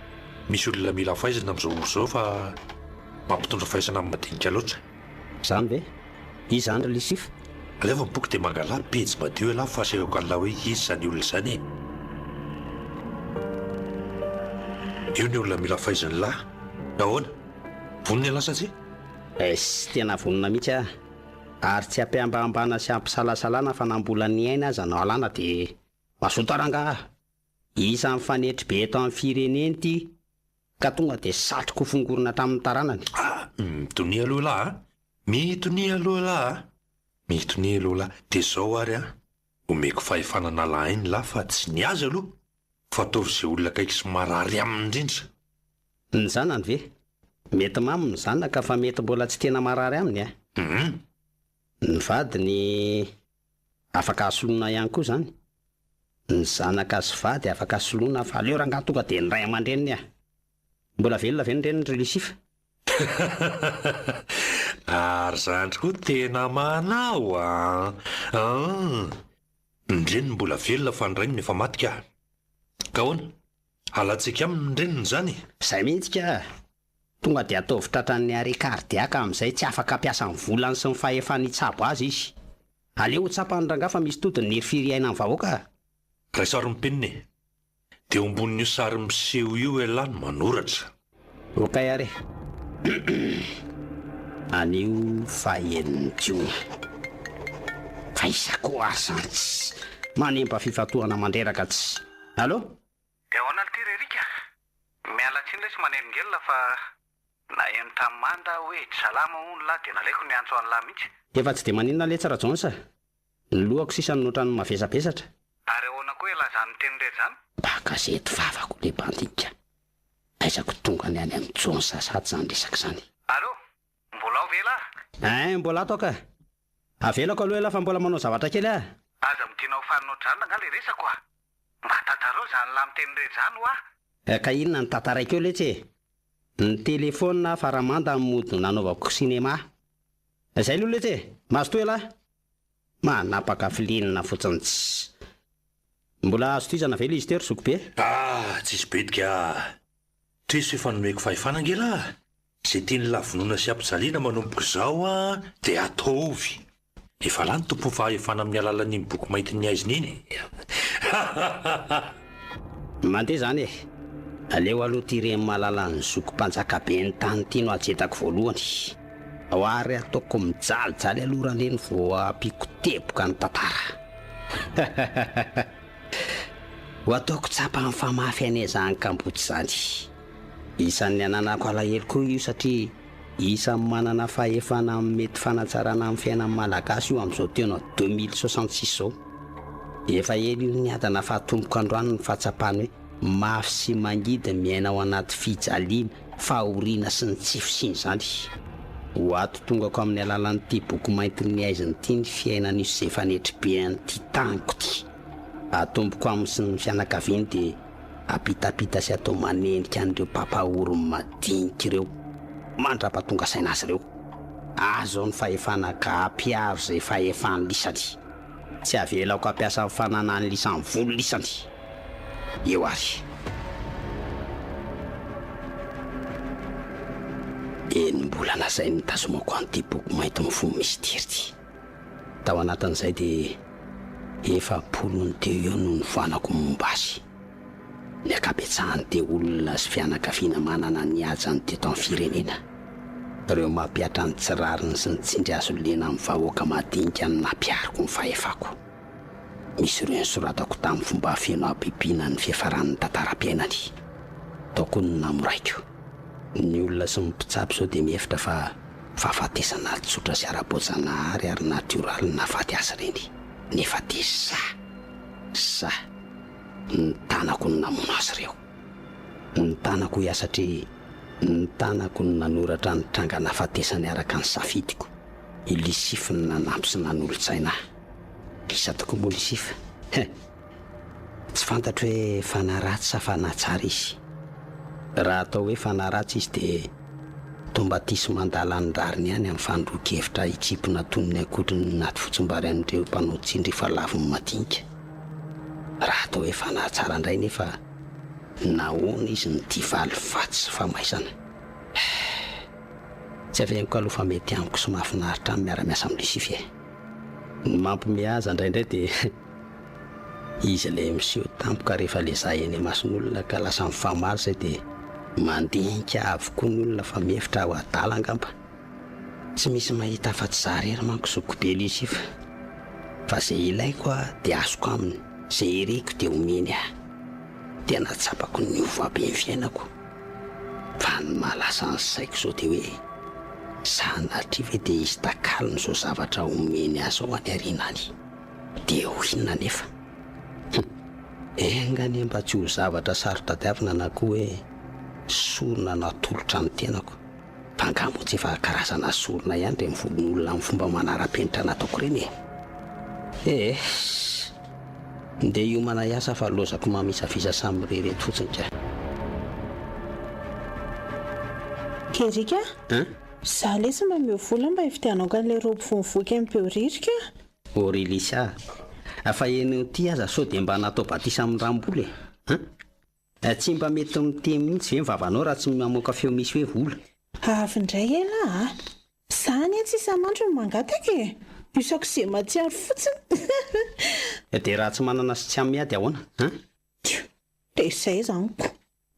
[SPEAKER 4] Misy olona mila fahaizana amin'izao izao fa mampitondra fahaizana amin'ny madinika loatra.
[SPEAKER 1] Izany ve? Izy izany ry Lisify.
[SPEAKER 4] Aleva ny boky dia mangala pejy madio lahy fahasehoko an'lahy hoe izy izany olona izany e. Io ny olona mila fahaizany lahy. Ahoana? Vonona lasa tsy?
[SPEAKER 1] Sy tena vonona mihitsy ah. Ary tsy ampiambambana sy ampisalasalana fa nambola ny aina aza no alana dia mazoto rangahy. Isan'ny fanetry be eto amin'ny fireneny ity ka tonga dia satroko fongorona tamin'ny taranany.
[SPEAKER 4] Mitonia aloha lahy. Mitonia aloha lahy. Mitonia aloha lahy. Dia izao ary omeko fahefanana lahy iny lahy fa tsy ny azy aloha. Fa ataovy izay olona kaiky sy marary aminy indrindra.
[SPEAKER 1] Ny zanany ve? Mety maminy ny zanaka fa mety mbola tsy tena marary aminy ah. Ny vadiny afaka asoloana ihany koa izany. Ny zanaka sy vady afaka asoloana fa aleo rangahy tonga dia ny ray aman-dreniny ah. Mbola velona ve ny reniny ry Lisify?
[SPEAKER 4] Ary zandry koa tena manao ny reniny mbola velona fa ny rainy efa maty ka. Ka ahoana? Alantsika aminy ny reniny izany.
[SPEAKER 1] Izay mihitsy ka. Tonga dia ataovy tratran'ny arikardiaka amin'izay tsy afaka ampiasa ny volany sy ny fahefany itsabo azy izy. Aleo tsapany rangahy fa misy todiny ny hery-firy-aina amin'ny vahoaka.
[SPEAKER 4] Ray sary mpenina e. Dia ombonin'io sary miseho io elany manoratra.
[SPEAKER 1] Okay ary. Anio fahen'ny jiona. Fa isako asa tsy manempa fifatohana mandreraka tsy. Allo?
[SPEAKER 3] Dia ahoana ity rerika? Miala tsiny ilay sy manelingelina fa na eny tamanda hoe salama hono lahy dia nalaiko ny antso an'lahy mihitsy.
[SPEAKER 1] Efa tsy dia maninona le tsara jonsa. Ny lohako sisa minoatra ny mavesabesatra.
[SPEAKER 3] Ary ahoana koa ilazany teny rehetra izany?
[SPEAKER 1] Pakazety vavako le bandinika. Aizako tonga ny any amin'ny jonsa sady izany resaka izany.
[SPEAKER 3] Allo? Mbola ao ve lahy?
[SPEAKER 1] Mbola ato ka. Avelako aloha ela fa mbola manao zavatra kely ah.
[SPEAKER 3] Aza midina ho faninao drano nga le resako ah. Mba tantarao izany lahy miteny rehetra izany ho ah.
[SPEAKER 1] Ka inona ny tantaraiko eo letsy e? Ny telefona faramanda mody nanaovako sinema. Izay aloha letsy e? Mahazo toa ela? Manapaka filinina fotsiny tsy. Mbola azo toizana ve izy teo ry Zokobe?
[SPEAKER 4] Tsisy bedika. Trisy efa nomeko fahefana angela. Izay tiany lavonona sy ampijaliana manomboka izao dia ataovy. Efa lany tompo fahefana amin'ny alalan'iny boky maintin'ny aiziny iny.
[SPEAKER 1] Mandeha izany e. Aleo aloha tireny mahalala ny zokom-panjaka be ny tany tiano ajetako voalohany. Ao ary ataoko mijalijaly aloha raha leny vao ampiko teboka ny tantara. Ho ataoko tsapa amin'ny famafy anay izany kambotsy izany. Isan'ny ananako alahelo koa io satria isan'ny manana fahefana mety fanatsarana amin'ny fiainan'ny malagasy io amin'izao tena 2066 izao. efa ely ny adana fahatomboko androany ny fahatsapany hoe mafy sy mangidy miaina ao anaty fijaliana fahoriana sy ny tsifosiny zany ho ato tongako amin'ny alalan'ity boky mainty ny aiziny ity ny fiainan'iso izay fanetri-bean'ity taniko ty atomboko amin'ny sy ny fianakaviany dia apitapita sy atao manendrika an'ireo pampahorony madinika ireo mandrapatonga saina azy ireo azo ao ny fahefana ka ampiaro izay fahefany lisany tsy avelako ampiasa ny fananany lisany volo lisany eo ary enimbolana izay nitazomako an'ity boky mainty mifono mystera ity tao anatin'izay dia efapolony teo eo no nivoanako momba azy ny akabetsahany dia olona sy fianakaviana manana ny ajany teto amin'ny firenena ireo mampiatra ny tsirariny sy ny tsindry azo lena amin'ny vahoaka madinika ny nampiariko ny fahefako misy ireo nysoratako tamin'ny fomba feno ampipiana ny fiafaran'ny tantaram-piainany taoko ny namoraiko ny olona sy mipitsapy izao dia mihefitra fa fahafatesana tsotra sy ara-boajanahary ary natioraly nafaty azy ireny nefa dia sa ny tanako ny namono azy ireo ny tanako ia satria ny tanako ny nanoratra ny tranga nafatesany araka ny safidiko ilisify ny nanampy sy nanolo-tsaina lisa toko moa lisifa tsy fantatro hoe fanaratsy sa fanatsara izy raha atao hoe fanaratsy izy dia tombatisy mandala ny rariny ihany amin'ny fandroakevitra hitsipona tonony akotriny naty fotsombary an'ireo mpanao tsindry fa laviny madinika raha atao hoe fanatsara indray nefa nahoana izy ny tia valy-faty sy famaisana tsy aveniko aloha fa mety amiko sy mahafinaritra amin'ny miara-miasa amin'ny lisify ny mampimeaza indraindray dia izy ilay miseho tampoka rehefa ilay zah eny mason'olona ka lasa mifamary izay dia mandinika avokoa ny olona fa mihefitra ho adala angamba tsy misy mahita afa-tsy zah rery manko zoko be lisify fa izay ilaiko dia azoko aminy izay ereko dia omeny aho tena tsapako ny ovabe ny fiainako fa ny mahalasa ny saiko izao dia hoe sanatria ve dia izy takalony izao zavatra omeny azy ao any arinany dia ho inona nefa engany mba tsy ho zavatra sarotadiavina na koa hoe sorona natolotra ny tenako fa angamo tsy efa karazana sorona ihany dia mivolon'olona amin'ny fomba manara-penitra nataoko ireny dia io manaiasa fa lozako mamisavisa samy rereto fotsiny ka
[SPEAKER 5] kerika za lesy mba miovola mba hividianao ka n'ilay robo vomivoky amin'ny beoririka
[SPEAKER 1] Orilisa afa eny ty aza sao dia mba natao batisa amin'ny ramboly tsy mba mety miteny mihitsy ve mivavanao raha tsy mamoaka feo misy hoe vola
[SPEAKER 5] avy indray ela zany tsy isan'andro no mangataka isako izay matsiaro fotsiny
[SPEAKER 1] dia raha tsy manana sy tsy amiady ahoana
[SPEAKER 5] dia izay zaniko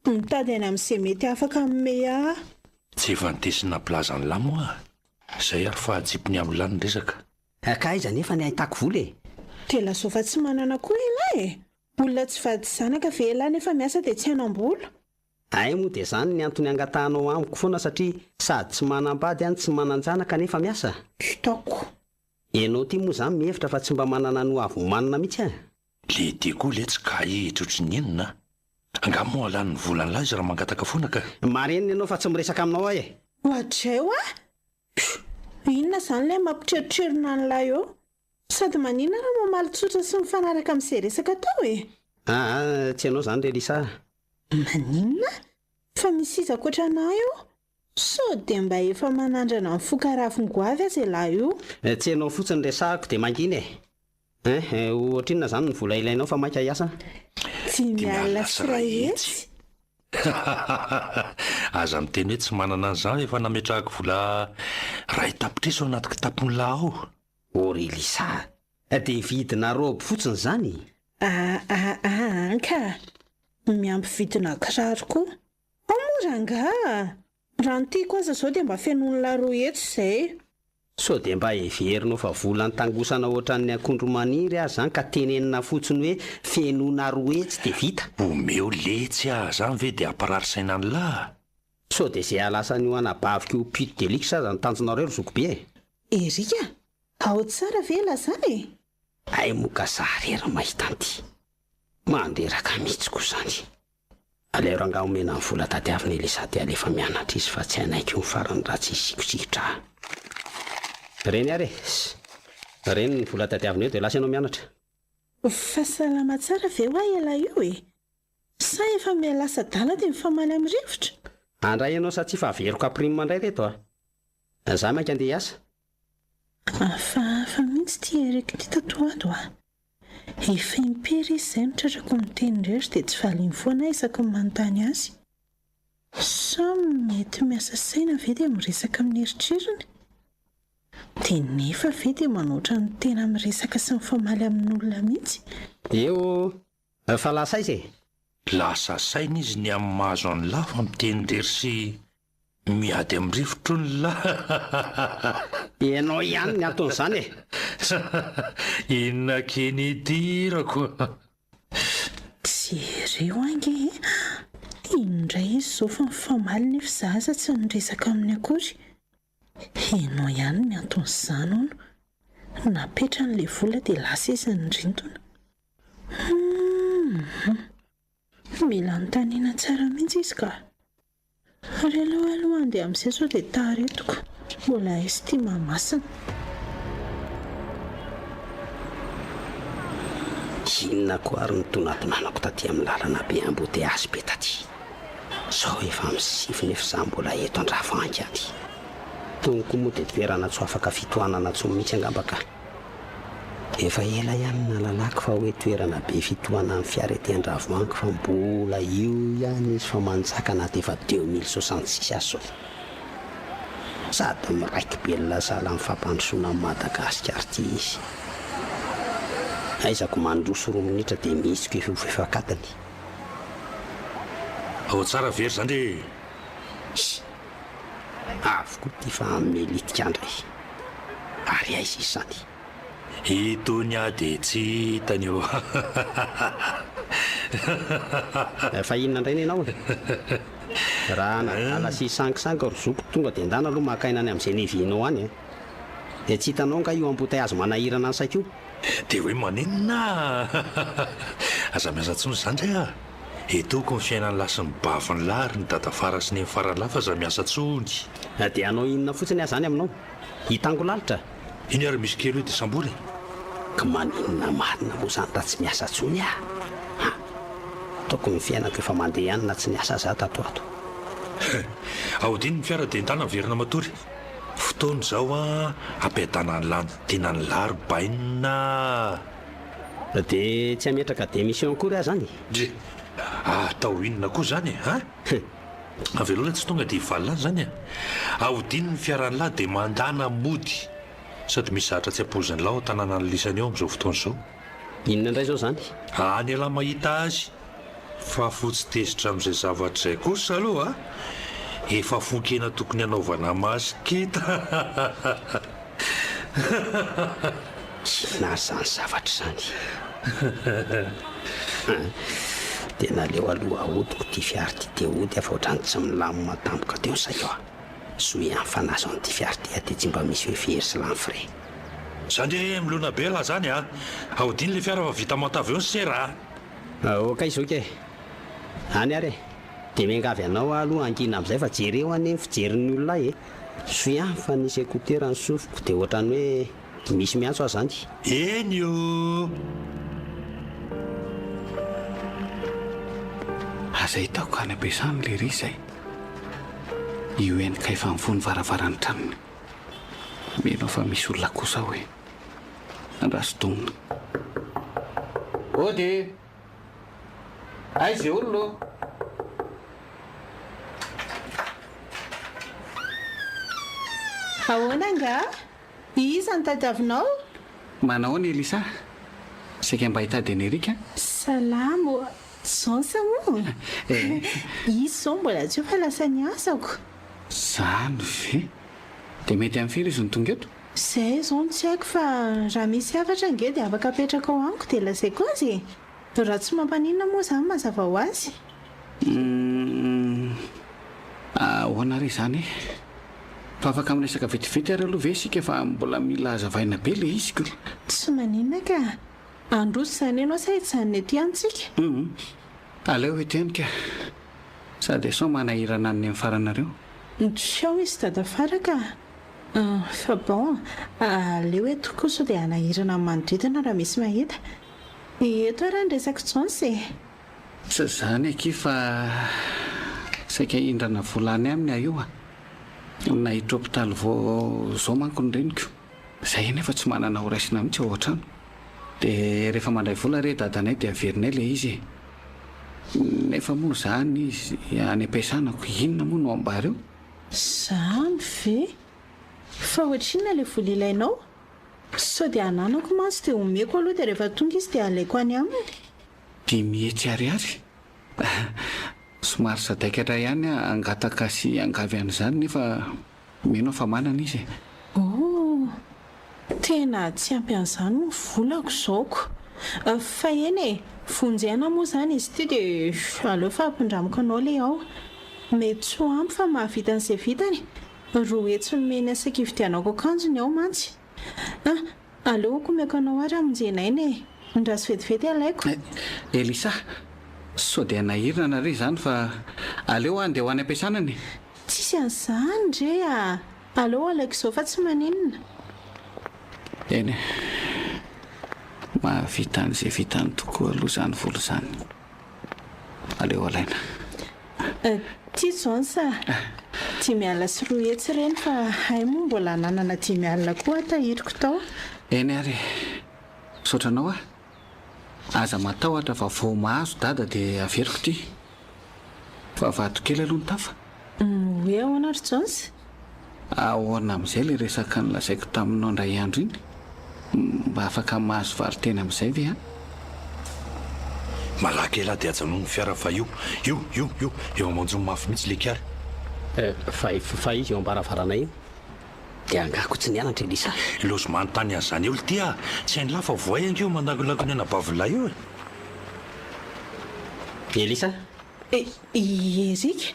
[SPEAKER 5] mitady any amin'izay mety afaka amin'ny
[SPEAKER 4] tsy efa nitesina plazany lamo izay ary fa ajipony amin'ny lany resaka
[SPEAKER 1] ka iza nefa ny ahitako vola
[SPEAKER 5] dia lazaova tsy manana koa ela olona tsy vady zanaka ve ela nefa miasa dia tsy hanam-bola
[SPEAKER 1] ay moa dia izany ny antony angatahanao amiko foana satria sady tsy manambady any tsy manan-janaka nefa miasa
[SPEAKER 5] hitako
[SPEAKER 1] ianao ty moa izany mihevitra fa tsy mba manana no avo-manina mihitsy
[SPEAKER 4] le dia koa le tsy ka hihitra ohatry ny enina angamo moa alany ny volany lazy raha mangataka foana ka
[SPEAKER 1] marenina ianao fa tsy miresaka aminao ahy
[SPEAKER 5] ohatray inona izany ilay mampitreritrerina an'ilay eo sady manina raha mamaly tsotra sy mifanaraka amin'izay resaka tao
[SPEAKER 1] tsy ianao izany Relisa
[SPEAKER 5] maninona fa misy iza koatra anah io sao dia mba efa manandrana ny fokarafin-goavy aza ilahy io
[SPEAKER 1] tsy ianao fotsiny resahako dia mangina ohatra inona izany ny vola ilainao fa mainka hiasa
[SPEAKER 5] tsy miala siraetsy
[SPEAKER 4] aza miteny hoe tsy manana an'izany efa nametrahako vola ray tapitreso anaty kitapony lahy ao
[SPEAKER 1] Relisa dia vidina robo fotsiny izany
[SPEAKER 5] ka miampy vidina kiraro koa amoranga raha nytiako aza izao dia mba fenon'la roa eto izay
[SPEAKER 1] sao dia mba heverinao fa vola nytangosana ohatran'ny akondro maniry azy izany ka tenenina fotsiny hoe fenona roa etsy dia vita
[SPEAKER 4] omeo letsy zany ve dia ampararisaina ny lahy
[SPEAKER 1] sao dia izay alasany ho anabavika ho pito delika aza ny tanjonareo ry zokobe
[SPEAKER 5] erika ao tsara ve la zany
[SPEAKER 1] ay moka zarery mahita an'ity manderaka mihitsy koa izany. Alero anga omena ny vola tadiavina Elisady alefa mianatra izy fa tsy hanaiko ny farany ratsy isikositra. Reny ary reny ny vola tadiavina eo dia lasa ianao mianatra.
[SPEAKER 5] Fa salama tsara ve hoa ela io e? Sa efa mialasa dala dia mifamaly amin'ny rivotra?
[SPEAKER 1] Andray ianao sa tsy fa averiko aprimo mandray reto a. Za mainka andeha hiasa.
[SPEAKER 5] Hafahafa mihitsy ty ereko ty tatoato a. Efa impery izy izay mitratrako miteny rehetra dia tsy valiany foana isaky ny manontany azy. Sa mety miasa saina ve dia miresaka amin'ny eritreritany? Dia nefa ve dia manoatra ny tena miresaka sy mifamaly amin'olona mihitsy?
[SPEAKER 1] Eo fa lasa izy e.
[SPEAKER 4] Lasa saina izy ny amin'ny mahazo any lafa miteny rery sy miady amin'ny rivotro ny
[SPEAKER 1] Ianao ihany ny ataon'izany e.
[SPEAKER 4] Inona keny idirako.
[SPEAKER 5] Jereo ange indray izy zao fa mifamaly nefa zaza tsy miresaka amin'ny akory. Ianao ihany ny ataon'izany ono. Napetra n'ilay vola dia lasa izy ny rintona. Mila notaniana tsara mihitsy izy ka. Ary aloha andeha amin'izay sao dia taretoko. Mbola estima masina.
[SPEAKER 1] Inona koa ary nytonatonanako taty amin'ny lalana be amboteazy be taty. Sao efa misify nefa za mbola eto andravangy aty. Tonoko moa dia toerana tsy afaka fitohanana tsy mihitsy angambaka. Efa ela ihany nalalako fa hoe toerana be fitohanana fiara ety Andravoahangy fa mbola io ihany izy fa manjaka anaty efa 2066 azo. Sady miraiky belona sala amin'ny fampandrosoana amin'ny Madagasikara ity izy. Aizako mandroso 2 minitra dia misy ko efa katany.
[SPEAKER 4] Ao tsara very zany re.
[SPEAKER 1] Avoko ty fa melitika andray. Ary aiza izy zany?
[SPEAKER 4] Itony dia tsy hitany eo.
[SPEAKER 1] Fa inona indray ianao? Raha nagala sy sangisangy rozoko tonga dia ndana aloha makaina any amin'izay nevinao any. Dia tsy hitanao nga io amboteazy manahirana ny saiko.
[SPEAKER 4] Dia hoe maninona? Aza miasa tsony izany zay a. Etoko ny fiainany lasa ny bavy ny lary ny dadafara sy ny farany lafa aza miasa tsony.
[SPEAKER 1] Dia anao inona fotsiny aza any aminao? Hitango lalitra?
[SPEAKER 4] Iny ary misy kely hoe dia samboly.
[SPEAKER 1] Ka maninona marina moa izany ta tsy miasa tsony a. Toko ny fiainako efa mandeha ihany na tsy niasa za tato ato.
[SPEAKER 4] Aodiny ny fiara dia entana verina matory. Fotoana izao a ampiadana ny lantina ny lary bainina.
[SPEAKER 1] Dia tsy ametraka démission akory aho zany?
[SPEAKER 4] Dre atao inona koa zany a? Aveloana tsy tonga dia hivalina zany a. Aodiny ny fiaran'ny lahy dia mandana mody. Sady misy zatra tsy ampoziny lao tanàna ny lisany eo amin'izao fotoana izao.
[SPEAKER 1] Inona indray izao zany?
[SPEAKER 4] Any ala mahita azy. Fa fotsy tezitra amin'izay zavatra izay kosa aloha efa fonkena tokony hanaovana masikita.
[SPEAKER 1] Na zany zavatra zany. Dia naleo aloha ahodiko ty fiara ty teo ody afa ohatrany tsy milamina tampoka teo saiko a. Soe amin'ny fanaso an'ity fiara ty dia tsy mba misy hoe fery sy lany frais.
[SPEAKER 4] Zany hoe milona be laha zany a. Aodiny le fiara fa vita matavy eo ny sera.
[SPEAKER 1] Oka izy oke. Any ary dia miangavy anao aloha angina amin'izay fa jereo any fijerin'ny olona e. Soe fa nisy écouteur ny sofiko dia ohatrany hoe misy miantso aho zany.
[SPEAKER 4] Eny io.
[SPEAKER 2] Aza hitako any ampiasany le ry izay. Io enika efa mivony varavarany tranony. Mino fa misy olona kosa hoe andrasodonina. Ody aiza olona?
[SPEAKER 5] Ahoana nga? Iza ny tadiavinao?
[SPEAKER 2] Manao ny Elisa? Saika mba hitady any Erika?
[SPEAKER 5] Salamo. Zonsa moa. Izy zao mbola tsy fa lasa niasako.
[SPEAKER 2] Zany ve? Dia mety amin'ny firy izy ny tonga eto?
[SPEAKER 5] Izay zao no tsy haiko fa raha misy hafatra nge dia afaka apetraka ao amiko dia lazaiko azy. Raha tsy mampaninona moa izany mazava ho azy.
[SPEAKER 2] Ahoana ry izany?
[SPEAKER 6] fa afaka miresaka vetivety ary aloha ve isika fa mbola mila azavaina be le iziko
[SPEAKER 5] tsy maninona ka androso izany ianao sa itsany aty antsika
[SPEAKER 6] aleo etenika sady so manahirana ny amin'ny faranareo
[SPEAKER 5] ntrao izy dadafara ka fa bon aleo eto kosa dia anahirana amin'ny manodidina raha misy mahita eto raha ny resaka tsonsy
[SPEAKER 6] tsy zany aky fa saika indrana volany aminy aio nahitra hopitaly vao zao manko ny reniko izay nefa tsy manana horaisina mihitsy ao an-trano dia rehefa mandray vola re dadanay dia averinay le izy nefa moa zany izy any am-piasanako inona moa no ambary eo
[SPEAKER 5] zany ve fa ohatrinona le vola ilainao sao dia ananako mantsy dia omeko aloha dia rehefa tonga izy dia alaiko any aminy
[SPEAKER 6] 5,000 ariary somary sadaikatra ihany angataka sy angavy an'izany nefa mino fa manana izy
[SPEAKER 5] tena tsy ampy an'izany no volako zaoko fa eny vonjena moa izany izy ity dia aleo fa ampindramiko anao le ao mety tsy ho ampy fa mahavita an'izay vitany roa etsy nomeny asaka ividianako akanjony ao mantsy aleo komeko anao ary amonjenay ndraso vetivety alaiko
[SPEAKER 6] Elisa so dia nahirina nare izany fa aleo andeha ho any am-piasanany
[SPEAKER 5] tsisy an'izany ndre aleo alaiko izao fa tsy maninona
[SPEAKER 6] eny mahavita an'izay vitany tokoa aloha izany volo izany aleo alaina
[SPEAKER 5] tia zao sa 5,000 sy 2 etsy ireny fa hay moa mbola nanana 10,000 koa tahiriko tao
[SPEAKER 6] eny ary saotranao aza matahotra fa vao mahazo dada dia averiko ty fa vato kely aloha ny tafa
[SPEAKER 5] hoe ahoana ry Jones
[SPEAKER 6] ahoana amin'izay le resaka nylazaiko taminao ndray andro iny mba afaka mahazo vary tena amin'izay ve
[SPEAKER 4] malaky ela dia ajanony fiara fa io eo amanjony mafy mihitsy le kiary
[SPEAKER 1] fa izy eo ambaravarana io dia angako tsy nianatra Elisa
[SPEAKER 4] lozy manontany an'izany eo ty tsy hainy lafa voay ange eo mandakolakony ana bavilahy io
[SPEAKER 1] Elisa
[SPEAKER 5] Erika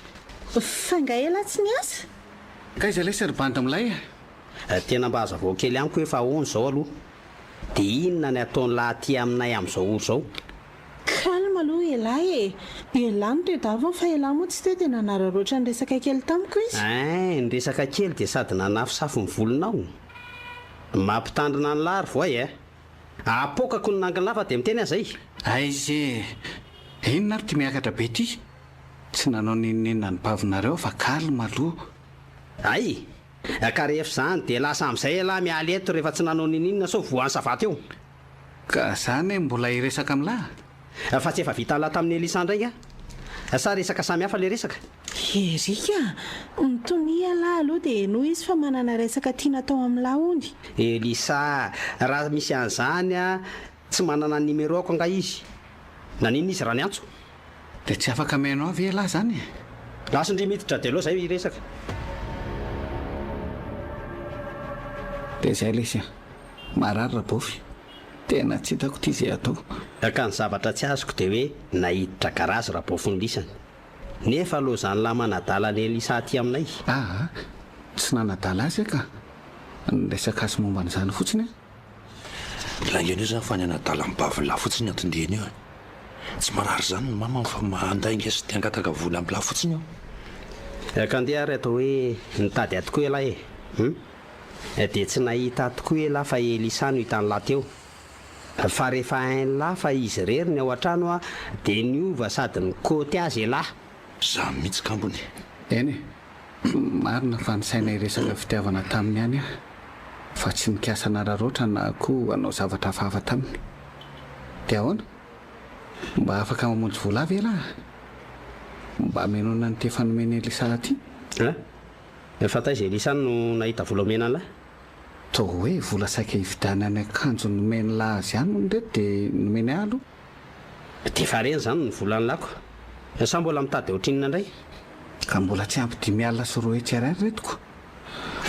[SPEAKER 5] fa nga ela tsy niasa
[SPEAKER 6] ka izy lay serbanta milay
[SPEAKER 1] tena mba hazavao kely amiko hoe fa ahoana zao aloha dia inona ny ataony lahaty aminay amin'izao olo zao
[SPEAKER 5] kalma aloha elahy elahy no toedava fa elahy moa tsy teo dia nanararoatra ny resaka kely tamiko izy
[SPEAKER 1] ny resaka kely dia sady nanafosafo ny volonao mampitandrina ny lary voay apokako ny nanginy lafa dia miteny azay
[SPEAKER 6] aizy inona ary ty miakatra be ty tsy nanao ninina ny bavinareo fa kalma aloha
[SPEAKER 1] ay ka rehefa izany dia lasa amin'izay elahy mialy eto rehefa tsy nanao nininona sao voany savata eo
[SPEAKER 6] ka zany mbola iresaka amin'lahy
[SPEAKER 1] fa tsy efa vita lahy tamin'ny Elisa indray sa resaka samy hafa le resaka
[SPEAKER 5] Erika nytonia lahy aloha dia noho izy fa manana resaka tiana tao amin'lahy ony
[SPEAKER 1] Elisa raha misy an'izany tsy manana numéro ako anga izy nanina izy raha ny antso
[SPEAKER 6] dia tsy afaka mainao avy lahy zany
[SPEAKER 1] lasindry miditra de aloha zay resaka
[SPEAKER 6] dia izay lesy marary rabofy tena tsy hitako ty izay atao
[SPEAKER 1] ka ny zavatra tsy azoko dia hoe nahiditra garazy rabofiny lisany nefa aloha izany lahy manadala ny Elisa aty aminay
[SPEAKER 6] tsy nanadala azy ka ny resaka azy momba n'izany fotsiny
[SPEAKER 4] langena io zany fa ny anadala mibavilahy fotsiny antondeny io tsy marary zany ny mama fa mandainga sy ty angataka vola amin'ny lahy fotsiny io
[SPEAKER 1] ka ndeha ary atao hoe nitady atokoa elahy dia tsy nahita tokoa elahy fa Elisa no hitany lahy teo fa rehefa hainy lahy fa izy rery ny ao an-trano dia niova sady ny côté azy elahy
[SPEAKER 4] za mihitsy kambony
[SPEAKER 6] eny marina fa nisaina iresaka fitiavana taminy ihany fa tsy mikasa nararoatra na koa anao zavatra hafahafa taminy dia ahoana mba afaka mamonjy vola avy elahy mba menona ny tefanomeny Elisa aty
[SPEAKER 1] efa taizy Elisa no nahita vola omena lahy
[SPEAKER 6] to hoe vola saika hividana ny akanjo nomeny lahy azy ihany ndreto dia nomeny alo
[SPEAKER 1] dia fa reny zany ny volany lako sa mbola mitady ohatrinina indray
[SPEAKER 6] ka mbola tsy ampy 10,000 sy 2 etsy ariary retiko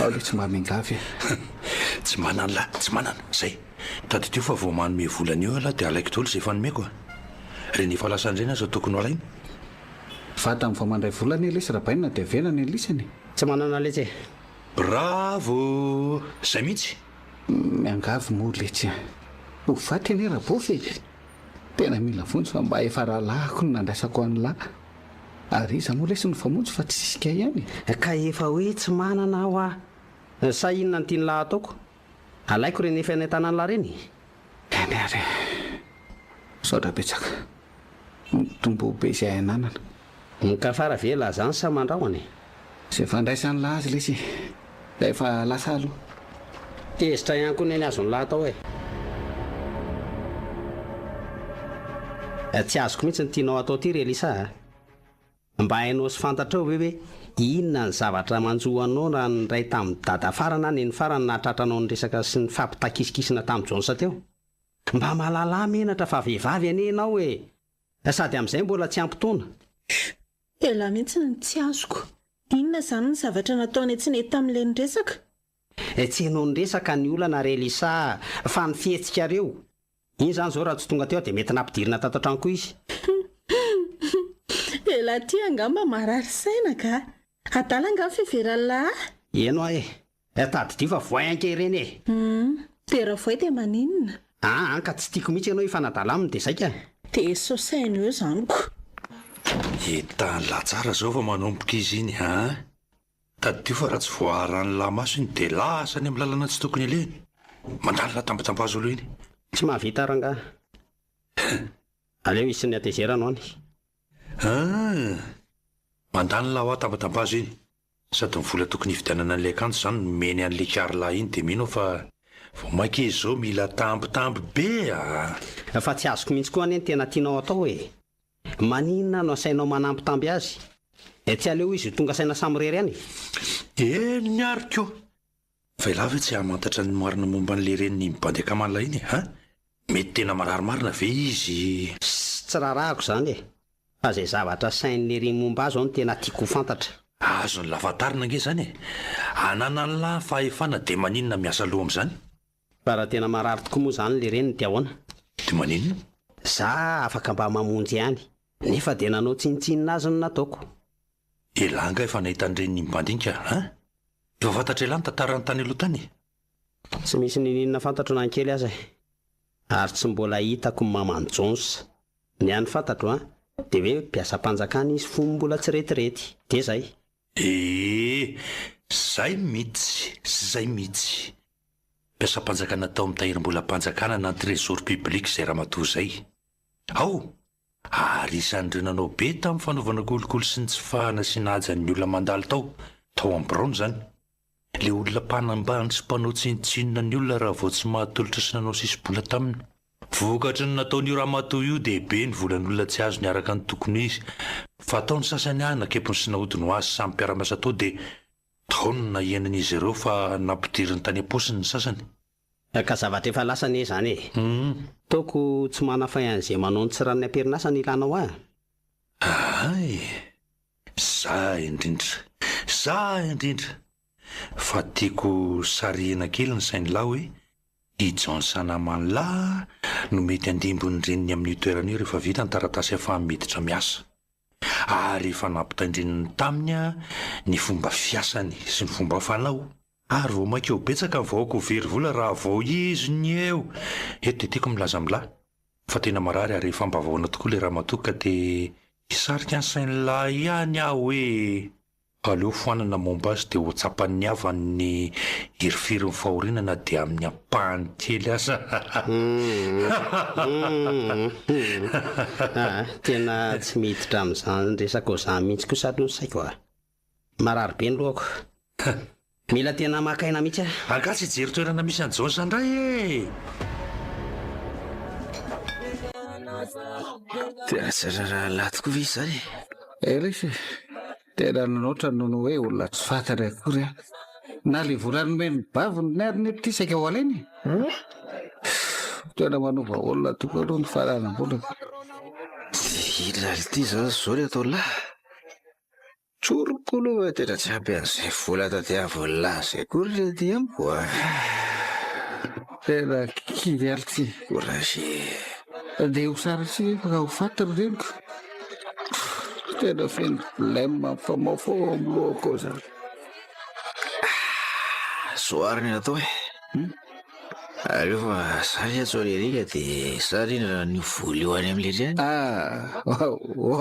[SPEAKER 6] ao le tsy mba mingavy
[SPEAKER 4] tsy manana lahy tsy manana zay tady teo fa vao manome volana eo lahy dia alaiko tolo zay efa nomeko reny efa lasandreny aza tokony alaina
[SPEAKER 6] vata amin'ny vao mandray volany Elisa rabaina dia velany Elisany
[SPEAKER 1] tsy manana letsy
[SPEAKER 4] Bravo! Zay mihitsy.
[SPEAKER 6] Miangavy moletsy ho vatry anie rabofy tena mila vonjy fa mba efa rahalahiko no nandraisako any lahy ary iza moa lesy no famonjy fa tsy sisika ihany
[SPEAKER 1] ka efa hoe tsy manana aho a sa inona ny tiany lahy ataoko alaiko reny efa ny tanàny lahy reny
[SPEAKER 6] eny ary saodra betsaka mitombo be izay ananana
[SPEAKER 1] mikafara vela zany sa mandrahony
[SPEAKER 6] izay fandraisany lahy azy lesy da efa lasa aloha
[SPEAKER 1] tezitra ihany koa ny any azony lahy atao tsy azoko mihitsy ny tianao atao ty relisa mba hainao sy fantatra ao ve hoe inona ny zavatra manjoanao raha ny ray tamin'ny dada farana ny farany nahatratranao ny resaka sy ny fampitakisikisina tamin'ny jonsa teo mba mahalala menatra fa vehivavy anie ianao sady amin'izay mbola tsy ampitoana
[SPEAKER 5] ela mihitsy ny tsy azoko inona zany ny zavatra nataony tsy nety tamin'ilay nyresaka
[SPEAKER 1] tsy hainao ny resaka ny olana relisa fa ny fihetsikareo iny zany zao raha tsy tonga teo dia mety nampidirina tato an-trano koa izy
[SPEAKER 5] ela ty angamba marary saina ka adala angamba fiveran'lahy
[SPEAKER 1] eno tadidio fa voayanka ireny
[SPEAKER 5] dia raha voay dia maninona
[SPEAKER 1] ka tsy tiako mihitsy ianao ifanadala aminy dia zaika
[SPEAKER 5] dia sosaina eo zaniko
[SPEAKER 4] etany lahy tsara zao fa manomboka izy iny tadidio fa raha tsy voarany lahy maso iny dia lasany amin'ny lalana tsy tokony aleny mandalina tambatambazo aloha iny
[SPEAKER 1] tsy mahavita ranga aleo isy ny atezeranao any
[SPEAKER 4] mandany lahy ho a tambatambazo iny sady mivola tokony hividianana an'ilay akanjo zany nomeny an'ilay kary lahy iny dia mino fa vao make zao mila tambitamby be
[SPEAKER 1] fa tsy azoko mihitsy koa any ny tena tianao atao maninona no asainao manampitamby azy tsy aleo izy tonga saina samyrery any
[SPEAKER 4] eny niariko fa ilahy ve tsy hamantatra ny marina momba n'le reny ny mibandy akamanla iny mety tena mararimarina ve izy
[SPEAKER 1] tsy raharahako zany fa zay zavatra sain'le reny momba azy ao no tena tiako fantatra
[SPEAKER 4] azo ny lafatarina nge zany anana ny lahy fahefana dia maninona miasa loha amin'izany
[SPEAKER 1] fa raha tena marary tokoa moa zany le reny ny tiahoana
[SPEAKER 4] dia maninona
[SPEAKER 1] za afaka mba mamonjy ihany nefa dia nanao tsinitsinina azy no nataoko
[SPEAKER 4] elanga efa nahita ny reny ny mibandinika efa fantatra elahy ny tantarany tany aloha tany
[SPEAKER 1] tsy misy nininona fantatro nankely aza ary tsy mbola hitako mamany jonsa ny any fantatro dia hoe mpiasa-panjakana izy fony mbola tsy retirety dia zay
[SPEAKER 4] zay mihitsy mpiasa-panjakana tao mitahirim-bola mpanjakana na trésor public zay ramatoa zay ary isan'ireo nanao be tamin'ny fanaovana kolokolo sy ny tsy fahana sy nahajan'ny olona mandalo tao am'bron zany le olona mpanambany sy mpanao tsinitsinona ny olona raha vao tsy mahatolotra sy nanao sisy-bola taminy vokatry ny nataon'io ramatoa io dia be ny volan'olona tsy azo niaraka ny tokony izy fa ataony sasany nakepony sy nahodiny ho azy samy mpiara-miasa tao dia taony nahianan'izy ireo fa nampidiriny tany am-posiny ny sasany
[SPEAKER 1] ka zavatra efa lasany zany taoko tsy manafay an'izay manao ny tsy ranony am-perinasa ny ilanao
[SPEAKER 4] za indrindra fa tiako sarihana kely ny sainy lahy hoe i Johnson Manla no mety andimbony reniny amin'ny toerana io rehefa vita ny taratasy efa miditra miasa ary efa nampitandrininy taminy ny fomba fiasany sy ny fomba fanao ary vao makeo betsaka vaoko very vola raha vao izy ny eo eto dia tiako milaza amin'lahy fa tena marary ary efa mbavahoana tokoa le raha matoka dia hisarika ny sainy lahy ihany aho hoe aleo foanana momba azy dia ho tsapan'ny avany hirifiry ny fahorinana dia amin'ny ampahany kely asa
[SPEAKER 1] tena tsy miditra amin'izany resaka o zany mihitsy koa sady no saiko marary be ny lohako mila tena makaina mihitsy
[SPEAKER 4] angasy hijery toerana misy any Johnson indray
[SPEAKER 2] tena tsararaha toko ve izany
[SPEAKER 6] resy tena nanoatra nono hoe olona tsy fantatra akory na le volanymeny baviny ny ary nety saika ho aleny tena manova olona tokoa aloha ny faranam-bola
[SPEAKER 2] ilaly ty zany zao ny atao lahy tsoroko aloha tena tsy ampy an'izay vola tadiaviny lahy zay kory le ty amiko
[SPEAKER 6] tena kivy aly ty
[SPEAKER 2] courage
[SPEAKER 6] dia ho sara sy efa ho fantatra reniko tena feno problème famaofao amin'ny lohako zany
[SPEAKER 2] soariny natao rehefa zany atsolerika dia sarina ny voly eo any amin'le reny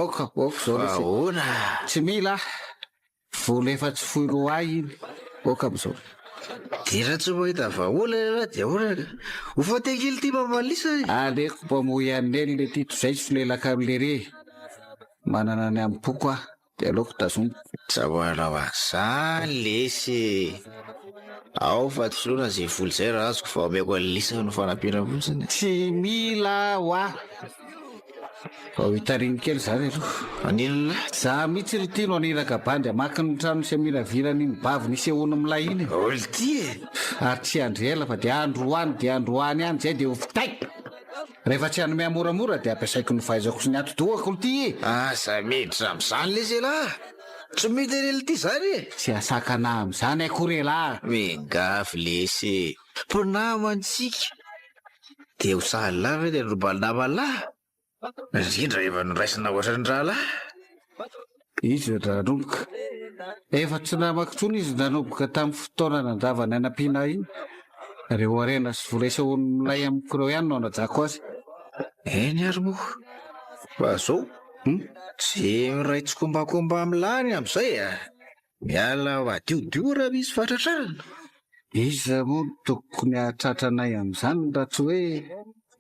[SPEAKER 6] oka zao
[SPEAKER 2] ahoana
[SPEAKER 6] tsy mila vola efa tsy foy roa iny oka am'izao
[SPEAKER 2] dia raha tsy mahita vahola dia ahoana hofatekely ty mamalisa
[SPEAKER 6] aleko mpamoy anely le ty tozay tsy lelaka am'le re manana ny am-poko ah dia aleoko tazomiko
[SPEAKER 2] tsaboanao azany lesy ao fa tsolona zay voly zay raha azoko fa omeko an'lisa no fanampiana fotsiny
[SPEAKER 6] tsy mila ho ah fa hitariny kely zany aloha
[SPEAKER 2] aninona
[SPEAKER 6] za mihitsy ry ty no aniraka bandy amaky ny trano sy amiravirany ny bavy nisy ahoana milay iny
[SPEAKER 2] olo ty
[SPEAKER 6] ary tsy andrela fa dia androany any zay dia hofitaiko rehefa tsy hanome amoramora dia ampiasaiko ny fahaizako sy ny atodohako ly ty
[SPEAKER 2] za miditra am'izany le zay lahy tsy mety rely ty zany
[SPEAKER 6] tsy asakana am'izany akorela
[SPEAKER 2] mingafy lesy mpinamantsika dia ho saly lava dia robalinamalahy indrindra efa noraisina oatra ny rahalahy
[SPEAKER 6] izy nanomboka efa tsy namako tsony izy nanomboka tamin'ny fotoana nandravany anam-piana iny reo arena sy voresaony milay amiko reo ihany no anajako azy
[SPEAKER 2] eny ary moa fa zao tsy miray tsy kombakomba am'lany am'izay miala adiodio raha misy fatratrarana
[SPEAKER 6] iza moa tokony ahatratranay am'izany raha tsy hoe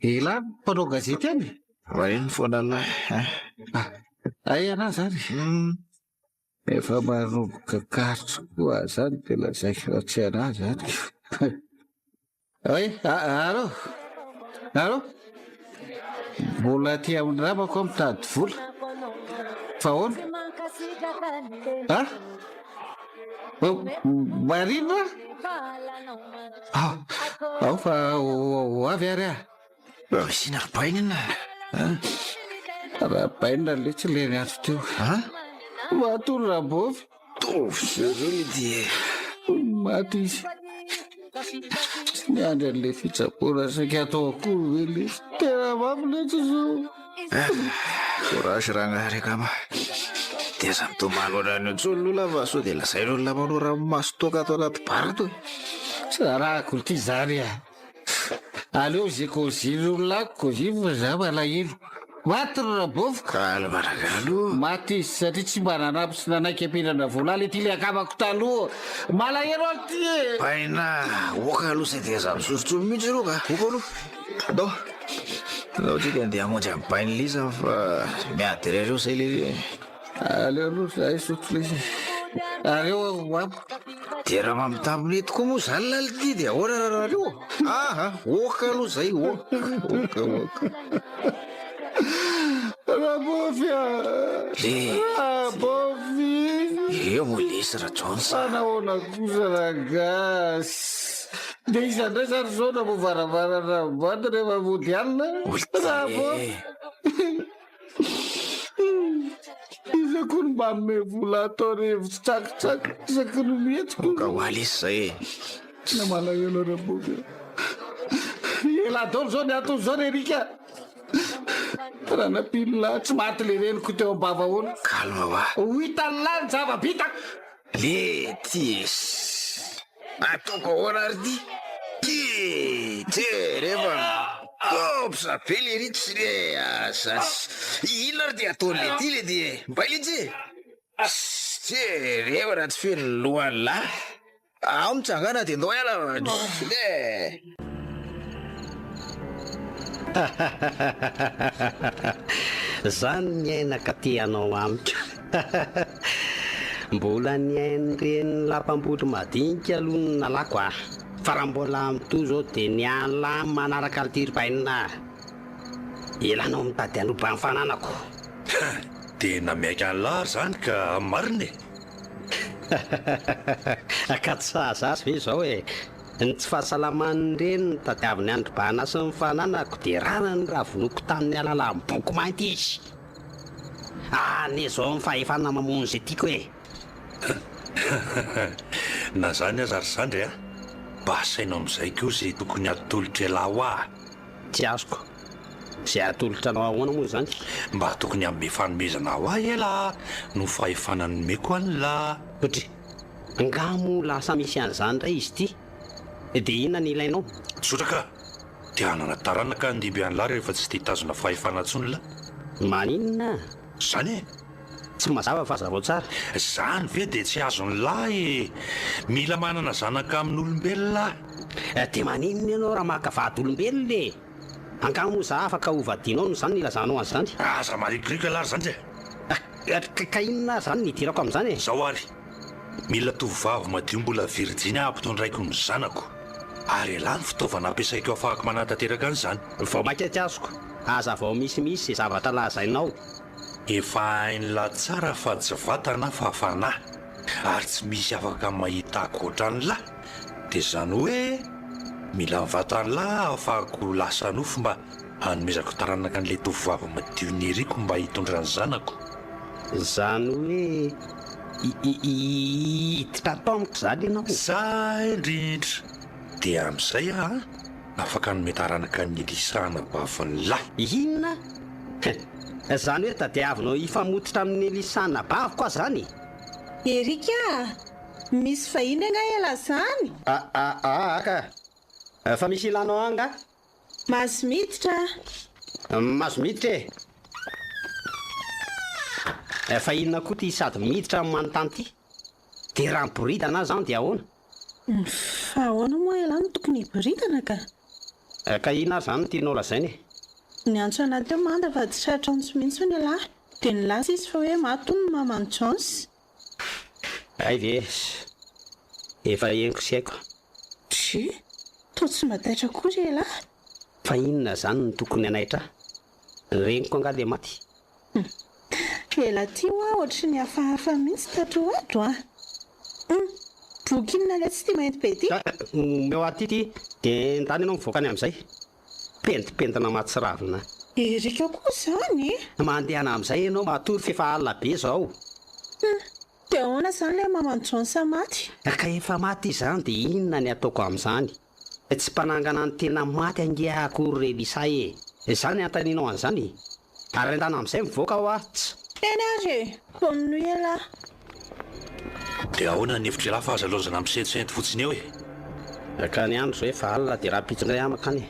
[SPEAKER 6] ela mpanao gazety any
[SPEAKER 2] vaniny foana lahy
[SPEAKER 6] ay ana zany efa manomboka karotra koa zany dia lazaiko raha tsy ana zany alo mbola ty amin'ny ramako mitady vola fa hoana marina ao fa ho avy ary
[SPEAKER 2] misina robainina
[SPEAKER 6] raha bainina le tsy leny ato teo matolo rabovy
[SPEAKER 2] tovy dia
[SPEAKER 6] maty izy tsy niandry an'le fitsapona saika atao akory ve le tena mamiletsy zao
[SPEAKER 2] korasy rangarikama dia za mitomano anany antsolonola fa so dia lazay olona manao ranomaso toka ato anaty bara to
[SPEAKER 6] tsy rahako ty zany aleo zay koziny olona koziny fa za malahelo maty ry rabovoka
[SPEAKER 2] kalmaragalo
[SPEAKER 6] maty izy satria tsy mba nanampy sy nanaiky ampinana voalaly ty le akamako taloha malahelo aly ty
[SPEAKER 2] baina oka aloha say dia za misosotro mihitsy ro ka oka aloha dao zao tsika andeha hamonjy amin'ny bainy lisa fa miady rereo zay le
[SPEAKER 6] aleo aloha zay sotro lisa areo ampo
[SPEAKER 2] dia raha mamitambiny eto koa moa zany laly ty dia ahoana raha reo oka aloha zay oka
[SPEAKER 6] rabovy rabovy
[SPEAKER 2] eo mo lesy raha jonsa
[SPEAKER 6] anahoana kosa ragasy dia izandray zany zao na mo varavarana mivady rehefa mody alina rabovy iza koa ny mba mime vola atao revitsy tsakotsako isaky no mihetiko
[SPEAKER 2] ka ho alesy zay
[SPEAKER 6] na malahelo rabovy ela dolo zao ny atony zao ny erika raha napino lahy tsy maty le reniko teo ambava olo
[SPEAKER 2] kalma hoa
[SPEAKER 6] ho hitany lany zava-bitako
[SPEAKER 2] le ties ataoko ahoana ary ty ty rehefa opsa be le ritsy le ino ary dia ataon'le ty le di mbailitsy ty rehefa raha tsy feno lohany lahy ao mitsangana dia ndao iala le
[SPEAKER 1] zany ny aina ka tianao amiko mbola ny ainyreny lampamboly madinika aloha ny nalako fa raha mbola amito zao dia ny anlahy manaraka alitirybainina elanao mitady anoba ny fananako
[SPEAKER 4] tena miaika an'lahy zany ka mariny
[SPEAKER 1] ka tsy sahazasy ve zao ny tsy fahasalamany reny ny tadiaviny androbana sy ny fananako dia rara ny raha vonoko tamin'ny alala ny boky mainty izy ane zao ny fahefana mamono zay tiako
[SPEAKER 4] na zany aza ry zandry mba asainao am'izay koa zay tokony atolotra elahy ho ah
[SPEAKER 1] tsy azoko zay atolotra anao ahoana moa zany
[SPEAKER 4] mba tokony amin'ny fanomezana ho ah ela no fahefana nomeko any la
[SPEAKER 1] otry ngamo lasa misy an'izany ray izy ty dia inona ny ilainao?
[SPEAKER 4] Sotraka dia hanana taranaka andiby an'la rehefa tsy tia tazona fahefana ntsony la
[SPEAKER 1] Maninona?
[SPEAKER 4] zany
[SPEAKER 1] Tsy mazava fa zavao tsara.
[SPEAKER 4] zany ve dia tsy azony lahy mila manana zanaka amin'olombelona
[SPEAKER 1] Dia maninona ianao raha makavady olombelona e? Angamo za afaka hovadianao no zany ny ilazanao an'izany.
[SPEAKER 4] aza marikoriko alary zany
[SPEAKER 1] Ka inona zany ny idirako amin'izany e?
[SPEAKER 4] zao ary mila tovovavy madio mbola virjinia ampitondraiko ny zanako ary lahy ny fitaovana ampiasaiko afahako manatateraka an'izany
[SPEAKER 1] Vao maika tsy azoko. Aza vao misimisy zavatra lazainao.
[SPEAKER 4] efa hain'la tsara fa tsy vatana fa fanahy ary tsy misy afaka mahita akoatran'lahy dia zany hoe mila mivatan'lahy ahafahako lasa nofo mba hanomezako taranaka an'ilay tovovavy madio ny eriko mba hitondra ny zanako
[SPEAKER 1] Zany hoe hiditra tamiko zany ianao.
[SPEAKER 4] za indrindra dia amin'izay afaka nome taranaka ny elisana bavin'ny lahy
[SPEAKER 1] Inona? Zany hoe tadiavinao hifamototra amin'ny lisana bavy koa zany?
[SPEAKER 5] Erika, misy vahiny anga ela zany.
[SPEAKER 1] Ka fa misy ilanao anga?
[SPEAKER 5] Maso miditra.
[SPEAKER 1] Mazo miditra e. Fa inona koa ty sady miditra amin'ny manontany ty? Dia raha miboridana zany dia ahoana?
[SPEAKER 5] Fa ahoana moa ela no tokony hiboridana ka?
[SPEAKER 1] Ka inona ary zany no tianao lazainy e?
[SPEAKER 5] Ny antso anaty eo manda fa tsy tratra antso mihitsy ny lahy. Dia ny lahy sisy fa hoe mato ny mamany Jones.
[SPEAKER 1] Ay ve, efa henoko sy haiko.
[SPEAKER 5] Tsy, toa tsy mba taitra kory e lahy.
[SPEAKER 1] Fa inona zany no tokony anaitra? Reniko anga le maty.
[SPEAKER 5] Ela ty hoa ohatry ny hafahafa mihitsy tato ato boky inona ilay tsy tia mainty be ty?
[SPEAKER 1] Meo aty ty, dia ndany ianao mivoaka any amin'izay. Pentimpentina matsiravina.
[SPEAKER 5] Erika koa zany.
[SPEAKER 1] Mandehana amin'izay ianao matory fefa alina be zao.
[SPEAKER 5] Dia ahoana zany ilay mamany Jones maty?
[SPEAKER 1] Ka efa maty izany dia inona ny ataoko amin'izany? Tsy mpanangana ny tena maty ange akory Elisa e. Izany antanianao an'izany. Ary andana amin'izay mivoaka ho atsy.
[SPEAKER 5] Eny ary ponno ela.
[SPEAKER 4] dia ahoana ny hevitra lahy fa aza lozana misentisento fotsiny eo e
[SPEAKER 1] Ka ny andro zao efa alina dia raha pitsindray amaka any.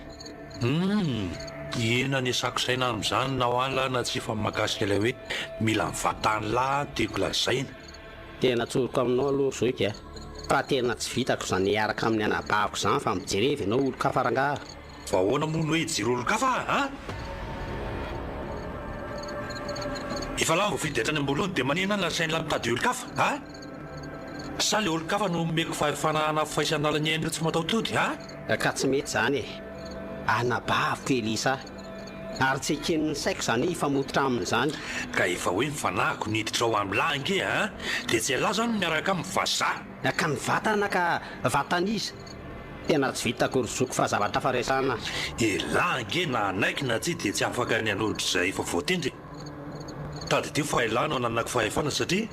[SPEAKER 4] ina ny asako saina amin'izany na ho any lahy na tsy fa makasika ilay hoe mila mivatany lahy tiako lazaina
[SPEAKER 1] Tena tsoroko aminao aloha zao ika. Fa tena tsy vitako izany hiaraka amin'ny anabaviko izany fa mijerevy ianao olo-kafa rangaha.
[SPEAKER 4] fa ahoana moa no hoe hijiry olo-kafa efa lahy vao fidy hatrany ambolony dia manina ny lasainy lahy mitady olo-kafa sa le olo-kafa no meko fahefanahana fahaisanalany endreo tsy mataotody
[SPEAKER 1] Ka tsy mety zany e. Anabaviko Elisa. Ary tsy eken'ny saiko zany hifamototra amin'izany.
[SPEAKER 4] ka efa hoe mifanahiko niditra ao amin'ny lahy nge dia tsy alahy zany miaraka amin'ny vazaha
[SPEAKER 1] Ka ny vatana ka vataniza. Tena tsy vitako rozoko fa zavatra faresana.
[SPEAKER 4] lahy nge na anaiky na tsy dia tsy afaka ny an'olotr' izay efa voatendry tady teo fa ilana ao nanako fahefana satria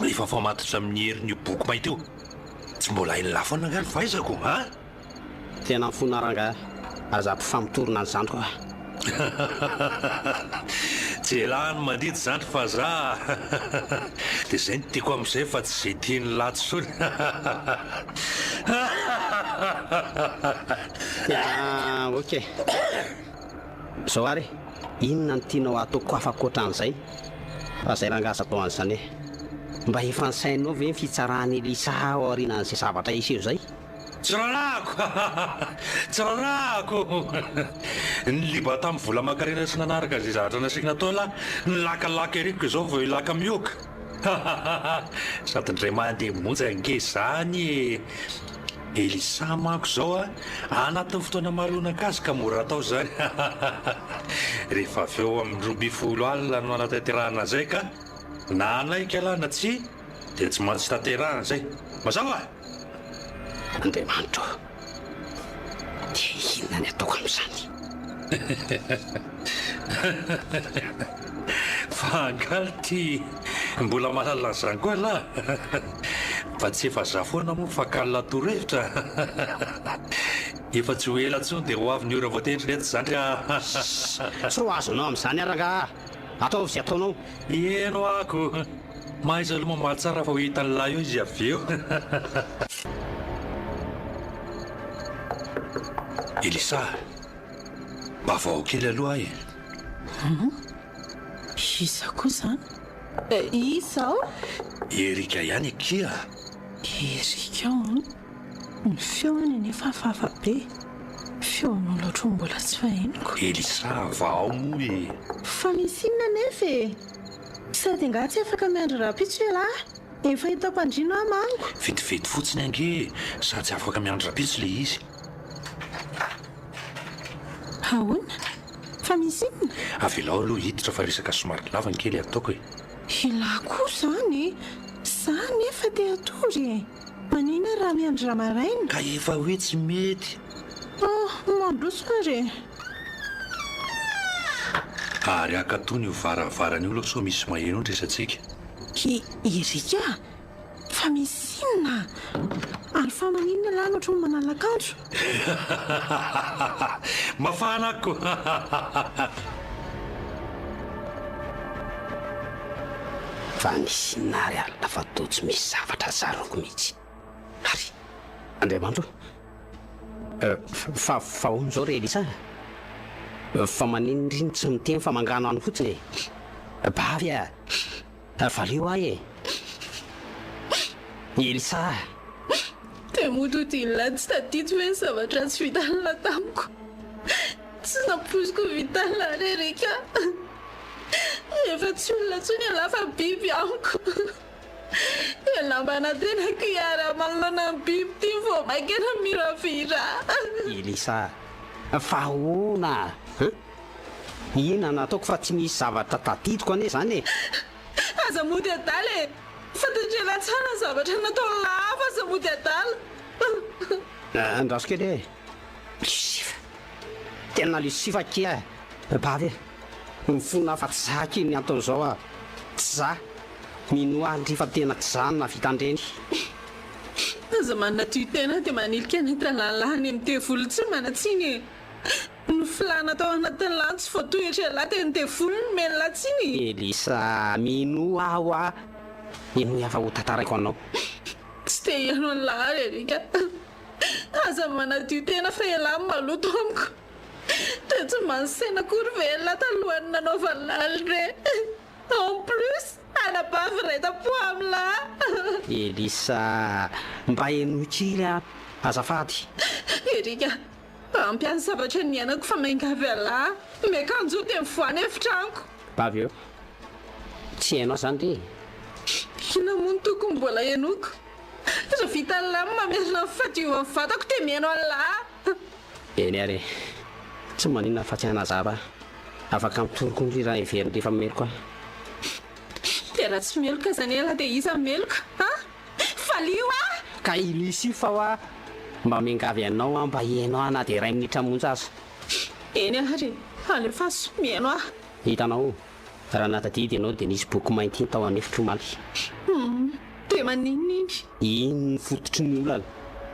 [SPEAKER 4] efa famatotra amin'ny herin'io boky mainty io tsy mbola hain'lahy foana nga ny fahaizako
[SPEAKER 1] Tena mifona rangaha. Aza mpifamitorona an'izany koa.
[SPEAKER 4] tsy lahy no mandidy zany fa za dia izay no tiako amin'izay fa tsy izay tiany latsony
[SPEAKER 1] Ok. Zao ary, inona ny tianao ataoko afa-koatra an'izay? Fa izay rangaha atao an'izany e. Mba efa ny sainao ve ny fitsarany Elisa ao aorianan'izay zavatra iseho izay?
[SPEAKER 4] tsy rarahako ny liba tamin'ny vola makarena sy nanaraka izay zavatra nasiana tao lahy nylakalaka eriko izao vao ilaka mioka sady ndray mandeha monjy ange zany Elisa mako zao anatin'ny fotoana maronan-kazy ka mora atao zany rehefa avy eo amin'ny 12 alina no anatanterahana zay ka na anaika lahy na tsy dia tsy maintsy tanterahana zay mazava
[SPEAKER 1] Andriamanitra, dia inona ny ataoko amin'izany?
[SPEAKER 4] fa angaly ty mbola mahalala an'izany koa lahy fa tsy efa za foana moa fa kalina torohevitra efa tsy ho ela ntsony dia ho avy ny ora voatendry rehetra zany
[SPEAKER 1] Tsy ho azonao amin'izany rangaha. Ataovy izay ataonao.
[SPEAKER 4] eno ako mahaiza aloha mamaly tsara fa ho hitan'ny lahy eo izy avy eo Elisa, vaovao kely aloha ahy.
[SPEAKER 5] Iza koa zany? Izao?
[SPEAKER 4] Erika ihany akia.
[SPEAKER 5] Erika ny feony nefa hafahafa be. Feon'olona ohatry ny mbola tsy fahenoko.
[SPEAKER 4] Elisa, vao moa e.
[SPEAKER 5] Fa misy inona nefa e? Sady nga tsy afaka miandry rapitso ialahy. Efa hita mpandrino ahy mango.
[SPEAKER 4] Vetivety fotsiny ange, sady afaka miandry rapitso le izy.
[SPEAKER 5] Ahoana? Fa misy inona?
[SPEAKER 4] Avelao aloha hiditra fa resaka somary lava ny kely ataoko e.
[SPEAKER 5] Ilahy koa zany. Za nefa te atory. Manina raha miandry raha maraina.
[SPEAKER 4] Ka efa hoe tsy mety.
[SPEAKER 5] Mandroso ary.
[SPEAKER 4] Ary akatony io varavarany io so misy maheno ny resantsika.
[SPEAKER 5] Erika, fa misy inona? Ary fa maninona lahy ohatry ny manalakanjo.
[SPEAKER 4] Mafana ko.
[SPEAKER 1] Fa misy nary alina fa toa tsy misy zavatra zaroko mihitsy. Ary Andriamanitro, fa hono zao re Elisa, fa maninindriny tsy miteny fa mangano any fotsiny e. Bavy a, valeo ahy e. Elisa,
[SPEAKER 5] Te moto tila tsy tadito hoe ny zavatra tsy vitanina tamiko. Tsy naposiko vitanina re Erika. Efa tsy olona tsony alahy fa biby amiko. Elambana tenako hiara-malona ny biby ty vao makena miravira.
[SPEAKER 1] Elisa, fa hoona? Ina nataoko fa tsy misy zavatra tadidiko ane zany e.
[SPEAKER 5] Aza mody adala e. Fantatrela tsara zavatra natao lava aza mody adala.
[SPEAKER 1] Andraso kely e. Lusifa, tena Lusifa kia. Bavy e, mifona fa tsy zaka iny atao zao a. Tsy za minoa andry fa tena tsy zany na vitandreny.
[SPEAKER 5] Aza manana tena dia manilika ny talalahany amin'ny tevolo tsy manatsiny e. Ny filana tao anatin'ny lantsy voatoetra lahy tena ny tevolo ny mena latsiny.
[SPEAKER 1] Elisa, minoa aho a. Ino efa ho tantaraiko anao.
[SPEAKER 5] Tsy te hiano ny lahy Erika. Aza manadio tena fa elahy maloto amiko. Dia tsy mansaina kory ve elahy talohany nanaova laly re. En plus, anabavy reta-po amin'lahy.
[SPEAKER 1] Elisa, mba eno kely a. Azafady.
[SPEAKER 5] Erika, ampiany zavatra ny anako fa maingavy alahy. Mekanjo dia mivoany efitrano.
[SPEAKER 1] Bavy eo, tsy hainao zany re.
[SPEAKER 5] Ina moa ny tokony mbola henoko. Raha vita lahy mamerina fadiovan'ny vatako dia mihaino alahy.
[SPEAKER 1] Eny ary, tsy maninona fa tsy hanazava. Afaka mitoroko ny raha iveriny rehefa meloko aho.
[SPEAKER 5] Dia raha tsy meloka zany ela dia iza meloka. Falio ah!
[SPEAKER 1] Ka ilisy fa hoa mba miangavy anao a, mba hiainao ana dia 2 minitra monja aza.
[SPEAKER 5] Eny ary, alefaso mihaino ah.
[SPEAKER 1] Hitanao, raha natadidy ianao dia nisy boky mainty tao anefitro maly.
[SPEAKER 5] Dia maninona iny?
[SPEAKER 1] Iny ny fototry ny olana.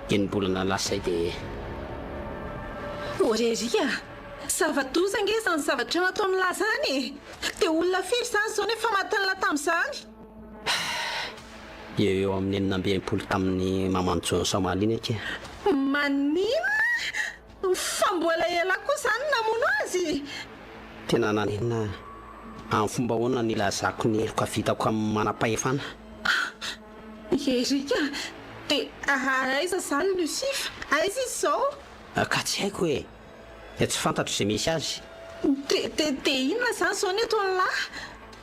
[SPEAKER 1] Eny mbola nalasay dia
[SPEAKER 5] Ory Erika, zava-doza nge izany zavatra nataon'ny lahy zany. Dia olona firy zany zao nefa matin'ny lahy tamin'izany.
[SPEAKER 1] eo amin'ny 19 tamin'ny mamanjo Somaly iny aky.
[SPEAKER 5] Maninona? Fa mbola ela koa zany namono azy.
[SPEAKER 1] Tena nanenina amin'ny fomba hoana nilazako ny heloka vitako amin'ny manam-pahefana.
[SPEAKER 5] Erika, dia aiza zany Lucifa? Aiza izy zao?
[SPEAKER 1] Ka tsy haiko hoe, tsy fantatro izay misy azy.
[SPEAKER 5] Dia inona zany zao ny ataon'ny lahy?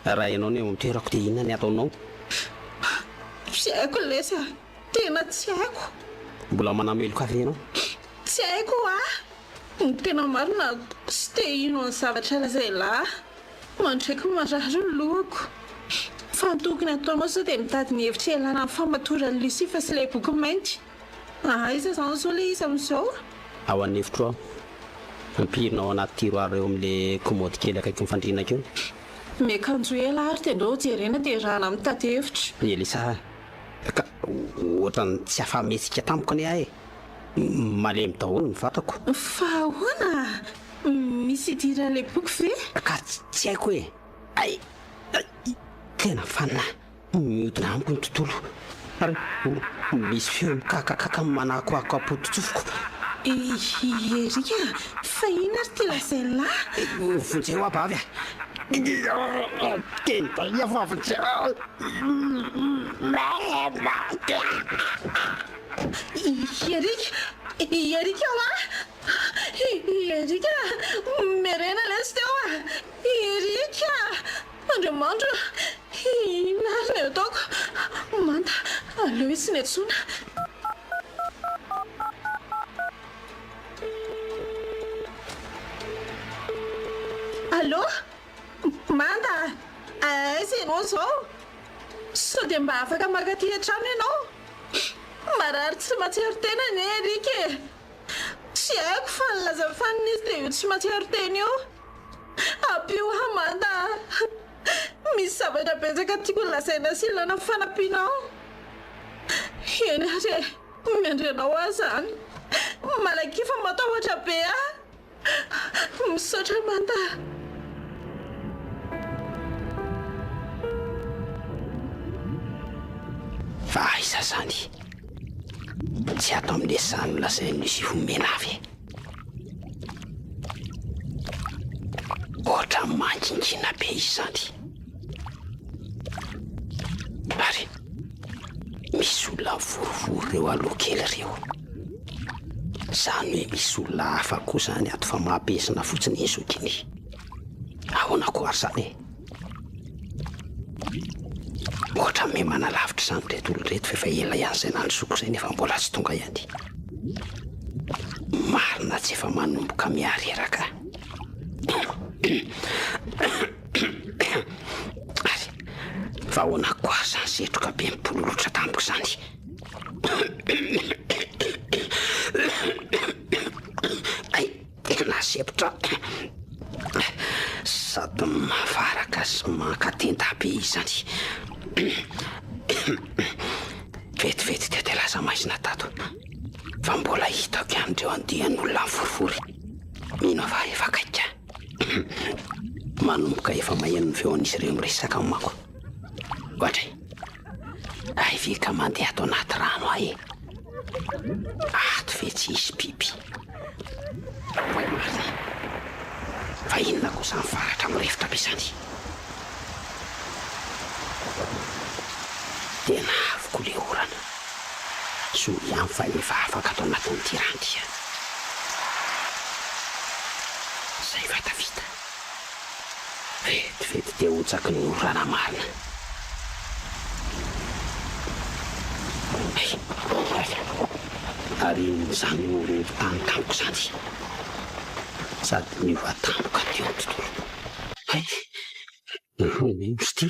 [SPEAKER 1] Raha ianao ny eo amin'ny toerako dia inona ny ataonao?
[SPEAKER 5] Tsy haiko lesa, tena tsy haiko.
[SPEAKER 1] Mbola manameloka avy ianao?
[SPEAKER 5] Tsy haiko ah. Tena marina tsy te hino ny zavatra lazay lahy. Mandraiky marary ny lohako. Fa ny tokony ataonao sao dia mitady ny hevitra ialana amin'ny famatoran'ny Lucifa sy ilay boky mainty. Aiza zany zao ilay izy amin'izao?
[SPEAKER 1] Ao an'efitro aho. Ampirinao anaty tiroara eo amin'ilay komody kely akaiky ny fandriana keo.
[SPEAKER 5] Miakanjo ela ary dia andao jerena dia rahana mitady hevitra.
[SPEAKER 1] Elisa, ka ohatrany tsy afa-metsika tamiko ane ahy. Malemy daholo ny vatako.
[SPEAKER 5] Fa ahoana? Misy idiran'ilay boky ve?
[SPEAKER 1] Ka tsy haiko hoe. Ay, tena fanahy mihodina amiko ny tontolo. Ary misy feo mikakakaka manakoako apototsofoko.
[SPEAKER 5] Erika, fa ina ry ty lazain'lahy?
[SPEAKER 1] Vonjeo abavy tenta iavavonjeo
[SPEAKER 5] Erika ao Erika, merena lesy teo Erika, andriamanitra, inona ary ny ataoko? Manta, aleo izy sy netsona. Allô? Manda, aiza ianao zao? Sao dia mba afaka maka aty an-trano ianao? Marary tsy matsiaro tena anie Erika e. Tsy haiko fa nilaza fanina izy dia io tsy matsiaro tena io. Ampio Amanda, misy zavatra betsaka tiako lazaina sy ilana fanampianao. Eny ary miandrenao aho zany. Malaky fa matahotra be misaotra Amanda.
[SPEAKER 1] Fa aiza zany tsy ato amin'le sany lazainy izy homena avy ohatra mangingina be izy zany ary misy olona vorovory reo aloha kely reo zany hoe misy olona hafa koa zany ato fa mampesina fotsiny izokiny ahoana koa ary zany ohatra me manalavitra zany reto olo reto fa efa ela ihany zay nandrosoko zay nefa mbola tsy tonga ihany marina tsy efa manomboka miareraka ary fa ahoana koa ary zany setroka be mipololotra tampoka zany ay tena sepotra sady mavaraka sy mankatenda be izy zany vetivety tety laza maizina tato fa mbola hitako ihany reo andihan'olona miforifory mino fa efa kaika manomboka efa maheno ny feon'izy ireo miresaka mako ohatray ay ve ka mandeha ato anaty rano ahy ato ve tsy hisy biby fa inona kosa mivaratra mirefitra be zany tena avoko le orana so ihany fa efa afaka ato anatin'ity randy zay vatavita vetivety dia hotsaky ny orana marina ary zany olo tany tampoka zany sady niova tampoka teo tontolo misy ty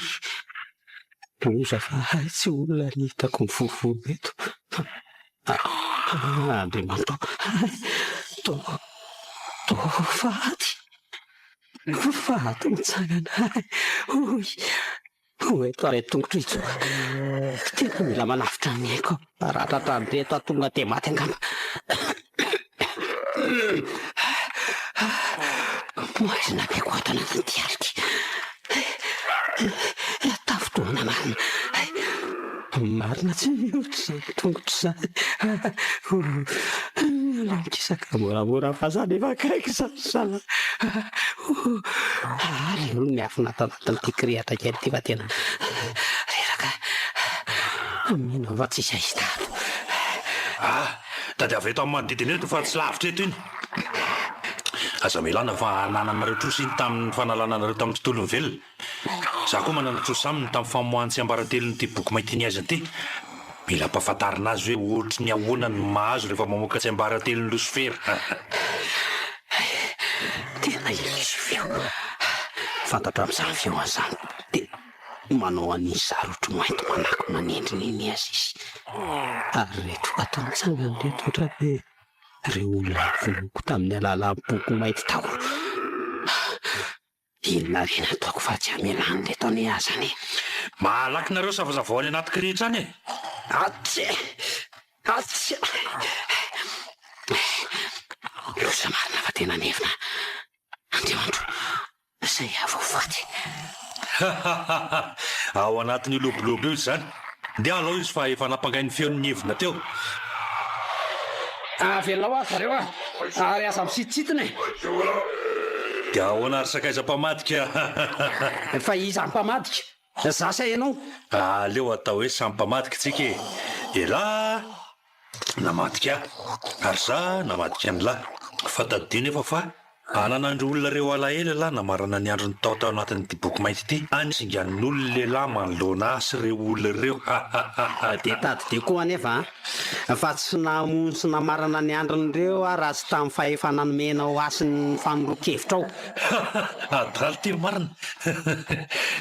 [SPEAKER 1] oza fa tsy olona ny hitako miforifory eto andriamanitra faty mitsangana eto areto tongotra itso tena mila manavitra ny haiko ratratra ny reto atonga dia maty angamba moaizina be koa ato anatin'ny tiariky tafotoana marina marina tsy mihoatra zany tongotra zany lamikisaka moramora fa zany efa kaiky zany ary olo miafina ato anatin'ity kirihatra kely ty fa tena reraka mino fa tsy isy ahita ato
[SPEAKER 4] tady avy eto amin'ny manodidina eto fa tsy lavitra eto iny aza milana fa nananareo trosiny tamin'ny fanalananareo tamin'ny tontolo ny velona za koa manana trosa aminy tamin'ny famoahany tsy ambaratelonyity boky maitiny azy ty mila mpahafantarina azy hoe ohatry ny ahoana ny mahazo rehefa mamoaka tsy ambaratelony losifera
[SPEAKER 1] tena izy feo fantatra amin'izany feo an'izany dia manao an'izy zarotro mainty manako manendriny iny azy izy ary reto ato mitsangany reto ohatra hoe reo olona vonoko tamin'ny alalan'ny boky mainty tao inona reny ataoko fa tsy hamelany reto any azany
[SPEAKER 4] mahalaky nareo savazavaony anaty kirihitra any
[SPEAKER 1] atsy losa marina fa tena nevina andriamanitro zay avofaty
[SPEAKER 4] ao anatin'ny lobolobo io zany dia alao izy fa efa nampangainy feon'ny hevina teo
[SPEAKER 1] Velona ho azy zareo ary aza misitsitsitona
[SPEAKER 4] dia ahoana ary sakaiza-pamadika
[SPEAKER 1] fa iza mpamadika zasa ianao
[SPEAKER 4] aleo atao hoe sampamadika tsika ela namadika ary za namadika ny lahy fa tadio nefa fa ananandro olona reo alahelo lahy namarana ny andro ny tao tao anatin'ity boky mainty ity anysingan'olona lehilahy manoloana asy reo olona reo
[SPEAKER 1] dia tady de koa anefa fa tsy namono sy namarana ny andron'ireo raha tsy tamin'ny fahefananomenao asy ny fanolokevitra ao
[SPEAKER 4] adaly ty marina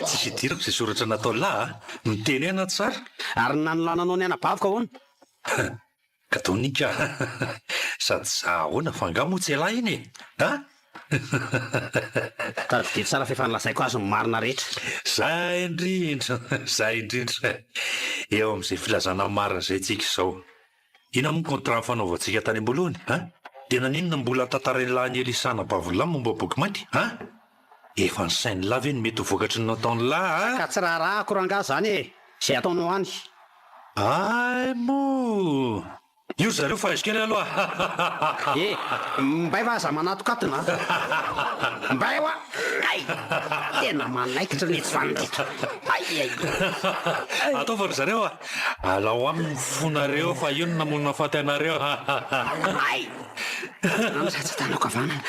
[SPEAKER 4] tsisy idirako izay soratra natao lahy miteny ena tsara
[SPEAKER 1] ary nanolananao ny anabavika ahoana
[SPEAKER 4] ka tonika sady za ahoana fangamo tsy elahy iny a
[SPEAKER 1] tady de tsara fefanolazaiko azy ny marina rehetra
[SPEAKER 4] za indrindra eo amin'izay filazana marina zay tsika izao ina moa contrat ny fanaovantsika tany ambolohany a dia naninona mbola tantarain'lahy ny elisana bavolay momba boky mainty a efa ny sainy lahy ve ny mety ho vokatry ny nataony lahy
[SPEAKER 1] ka tsy raharahako rangahy zany e zay ataonao any
[SPEAKER 4] ay mo io zareo fahizikely aloha
[SPEAKER 1] mbay fa aza manatokatina mbay hoa ay tena manaikitra le tsy vanidritra
[SPEAKER 4] atao fa ry zareo alao aminy fonareo fa io no namonina faty anareo
[SPEAKER 1] ay am'ratsatanako avanana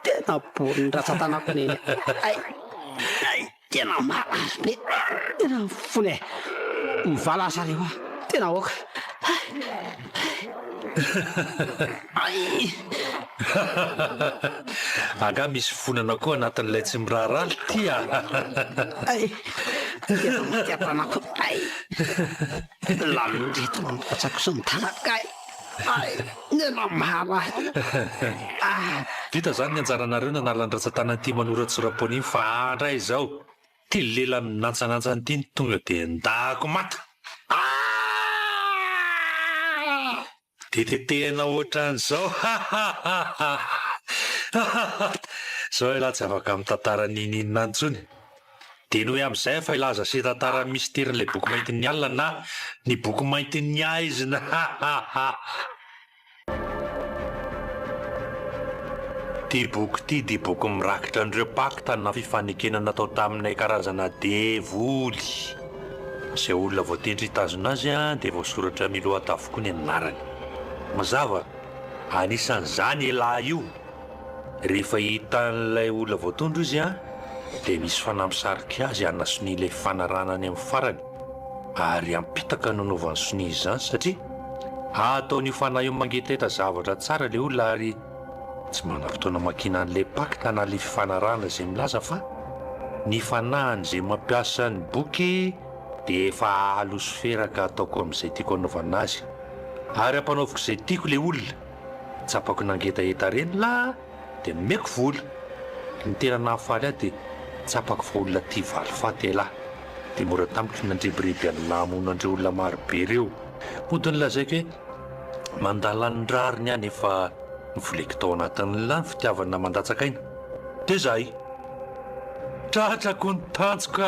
[SPEAKER 1] tena boriny ratsatanako neny ay tena malazo be tena fony mivala zareo tena oka
[SPEAKER 4] aga misy fonana koa anatin'ilay tsy miraharaly tya
[SPEAKER 1] tiatanako lamindreto npatsako sy mitanaka nena mala
[SPEAKER 4] vita zany ny anjaranareo nanalany ratsatanany ty manoratsy sora-poniny fa andray izao ty lela nantsanantsany ty ny tonga dia ndako mata dia tetehana ohatran'izao zao ilahy tsy afaka amin'ny tantara nininina antsony dia ny hoe amin'izay fa ilaza sy tantara mistery n'ilay boky mainty ny alina na ny boky mainty ny aizina ty boky ty dia boky mirakitra an'ireo pakta na fifanekena natao taminay karazana devoly izay olona voatendry hitazona azy dia voasoratra milohata avokoa ny anarany mazava anisan'izany elahy io rehefa hitan'ilay olona voatondro izy dia misy fanamsarika azy anasony ilay fanarana any amin'ny farany ary ampitaka nanaovany sony izy zany satria ataon'io fanahy io mangetahita zavatra tsara ilay olona ary tsy manam-potoana makina an'ilay pakta na ilay fifanarana izay milaza fa ny fanahany izay mampiasa ny boky dia efa ahalosoferaka ataoko amin'izay tiako anaovana azy ary ampanaoviko izay tiako ilay olona tsapako nangetaheta reny la dia meko vola ny tena nahafaly ahy dia tsapako fa olona tia valifaty elahy dia mora tamiko nandrebiriby an'lamono andreo olona marobe ireo mody nylazaiko hoe mandalany rariny any efa nivoleko tao anatin'la ny fitiavana mandatsakaina dia zahay tratrako ny tanjoko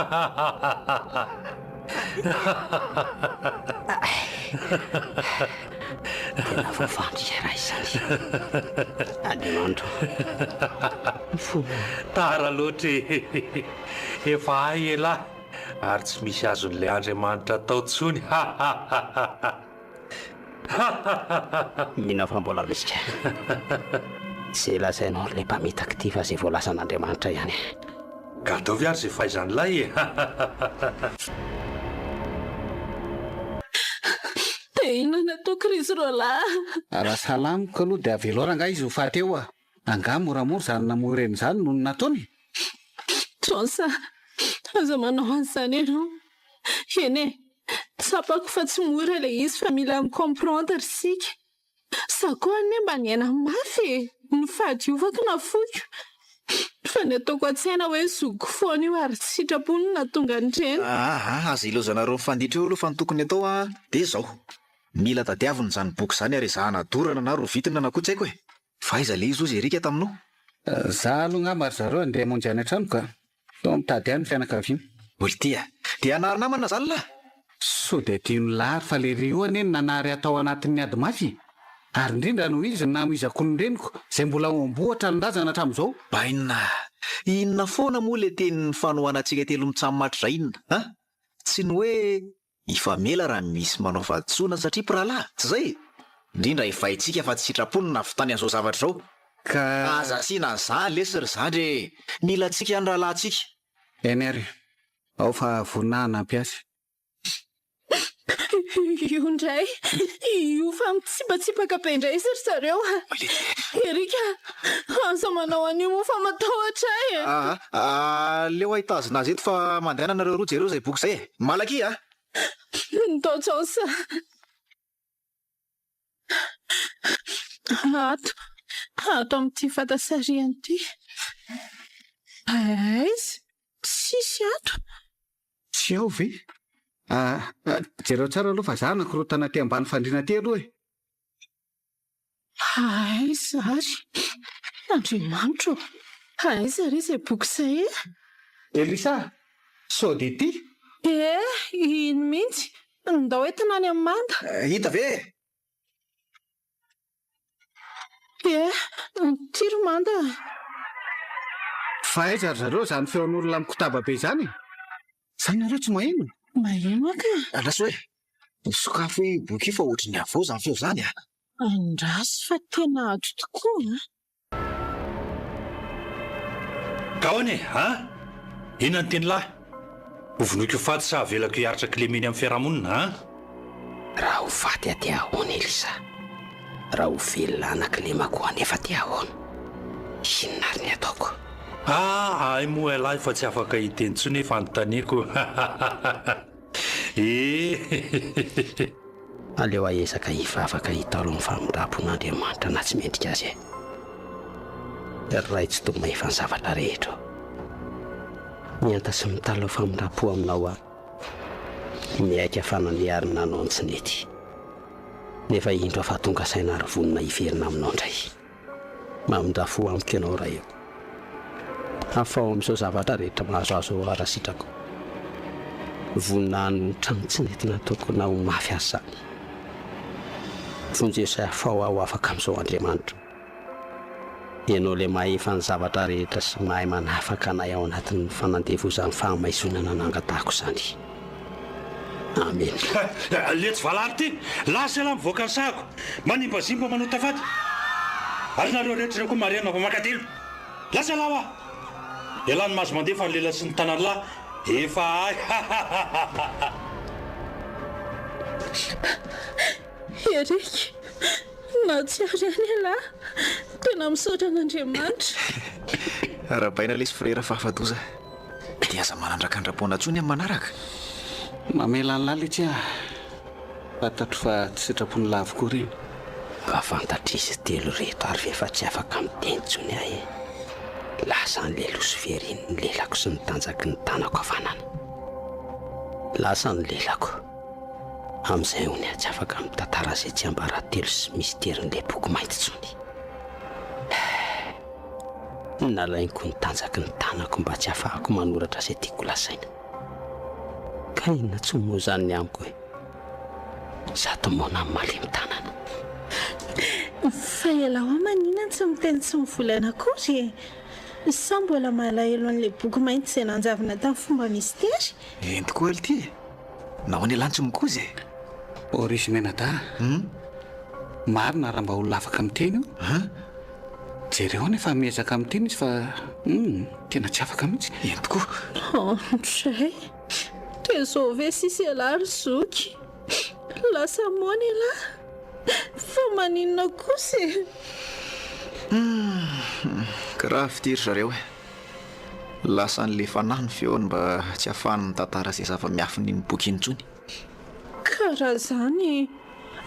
[SPEAKER 1] tena vavandry raha izany andriamandro
[SPEAKER 4] tara loatra efa ay elahy ary tsy misy azon'ilay andriamanitra tao tsony
[SPEAKER 1] mihina fa mbola misika zay lazainao lay mpamitaka ty fa zay voalasan'andriamanitra ihany
[SPEAKER 4] ka ataovy ary zay fahaizan'ilay
[SPEAKER 5] ina nataoko rizy roalahy
[SPEAKER 6] raha salamiko aloha dia aveloranga izy ho fateo anga moramora zany namoreny zany no nataony
[SPEAKER 5] jonsa aza manao an'izany ianao eny tsapako fa tsy mora ilay izy fa mila micomprendre sika sa koa ane mba niaina mafy ny fahadiovako na foko fa ny ataoko an-tsaina hoe zogo foana io ary sitrapony na tonga nyreny
[SPEAKER 2] aza ilozanareo mifanditra eo aloha fa ny tokony atao dia zao mila tadiavina zany boky zany ary zahana dorana na ro vitina na koa tsy haiko fa iza le izy ozy erika taminao
[SPEAKER 6] za aloha ngamary zareo andeha monjy any an-trano ka tao mitady any fianakaviana
[SPEAKER 2] oltia dia anary namana zany lahy
[SPEAKER 6] so dia tiany lary fa le rioany eny nanary atao anatin'ny ady mafy ary indrindra no izy namizako ny reniko izay mbola ombohatra nydrazana hatramin'izao.
[SPEAKER 2] Bainina, inona foana moa le tenin'ny fanohanantsika telo mitsamomatra inona a? Tsy ny hoe ifamela raha misy manao fahadisoana satria piralahy tsy zay? Indrindra ifahintsika fa tsy sitraponina avitany an'izao zavatra zao.
[SPEAKER 6] Ka
[SPEAKER 2] aza siana zany lesy ry zandry, mila antsika ny rahalahintsika.
[SPEAKER 6] eny ary ao fa vonahana ampiasy.
[SPEAKER 5] Io indray io fa mitsipatsipaka be indray izy ry zareo. Erika, aza manao an'io mo fa matahotra
[SPEAKER 2] leo ahitazona azy eto fa mandehana nareo roa jereo zay boky zay e. Malaky a
[SPEAKER 5] ntaotsaosa ato amin'ity fatasariany ity. Aizy sisy ato
[SPEAKER 6] Tsy ao ve? Jereo tsara aloha fa zah nakorotana ty ambany fandriana ty aloha e.
[SPEAKER 5] Aizy ary Andriamanitro, aizy ary izay boky izay e.
[SPEAKER 6] Elisa, sao dia ty?
[SPEAKER 5] Ino mihitsy ndao entina any amin'ny manda.
[SPEAKER 2] hita ve?
[SPEAKER 5] Tiro manda.
[SPEAKER 6] Fa aiza ry zareo zany feon'olona mikotaba be zany? Zany nareo tsy maheno?
[SPEAKER 5] Maheno aka.
[SPEAKER 2] Andraso hoe misokafo hoe boky io fa ohatrany avao zany feo zany a.
[SPEAKER 5] Andraso fa tena ado tokoa.
[SPEAKER 4] Kaone, inona ny teny lahy? Hovonoiko faty sa avelako hiaritra Clémeny amin'ny fiarahamonina,
[SPEAKER 1] raha ho faty aty ahoana Elisa? Raha ho velona anakilema koa anefa aty ahoana? Inona ary ny ataoko?
[SPEAKER 4] Ay moa lahy fa tsy afaka hiteny tsony efa anontaniako.
[SPEAKER 1] Aleo aezaka hivavaka hitalo amin'ny famindrapon'Andriamanitra na tsy mendrika azy e. Ray tsy toa mahefa ny zavatra rehetra. Mianta sy mitalo famindrapo aminao aho. Miaika fananiarina anao tsy nety. Nefa indro afa tonga saina ary vonona hiverina aminao indray. Mamindrafo amiko ianao raha eo. Afao amin'izao zavatra rehetra mahazoazo arasitrako. Vonina ny trano tsy nety nataoko na ho mafy azy zany. Vonjeo izay afao aho afaka amin'izao Andriamanitra. Ianao le mahefa ny zavatra rehetra sy mahay manafaka anay ao anatin'ny fanandevozan'ny fahamaizonana nangatahako izany. Amen.
[SPEAKER 4] Letsy valary ty, lasa lahy mivoaka ny sahako, manimbazimba manota faty. Ary nareo rehetra koa mariana mpamakatelo. Lasa lahy aho. Ialany mazo mandefa ny lela sy ny tanany lahy. Efa ay.
[SPEAKER 5] Erika, na tsy ary any lahy, tena misaotra an'Andriamanitra.
[SPEAKER 2] Rabaina lesy frera fahafadoza dia aza manandrakandram-poana ntsony amin'ny manaraka.
[SPEAKER 6] Mamela ny laly itsy fantatro fa tsy sitrapony lavoko reny.
[SPEAKER 1] Mba fantatra izy telo reto ary efa tsy afaka miteny tsony ahy. Lasa ny leloso veriny ny lelako sy ny tanjaky ny tanako havanana. Lasa ny lelako. Amin'izay hony tsy afaka mitantara izay tsy ambaratelo sy misterin'ilay boky mainty tsony. Nalainiko ny tanjaky ny tanako mba tsy afahako manoratra izay tiako lasaina. Ka inona tsy moa zany ny amiko e? Zato mona amin'ny malemy tanana.
[SPEAKER 5] Fa ela ho manina tsy miteny tsy mivolana akory e. Sa mbola malahelo an'ilay boky mainty izay nanjavina tamin'ny fomba mistera?
[SPEAKER 2] Ento koa ely ty e. Nahoana lantsy mikozy e.
[SPEAKER 6] Originena da marina raha mba olona afaka miteny io. Jereo nefa miezaka miteny izy fa tena tsy afaka mihitsy.
[SPEAKER 2] Ento koa.
[SPEAKER 5] Tray, te zao ve sisy ela ry zoky? Lasa mona ela. Fa maninona kosa e.
[SPEAKER 2] Karaha fitiry zareo e. Lasa n'le fanahy ny feony mba tsy ahafahany mitantara izay zava-miafy n'iny boky iny intsony.
[SPEAKER 5] Karaha zany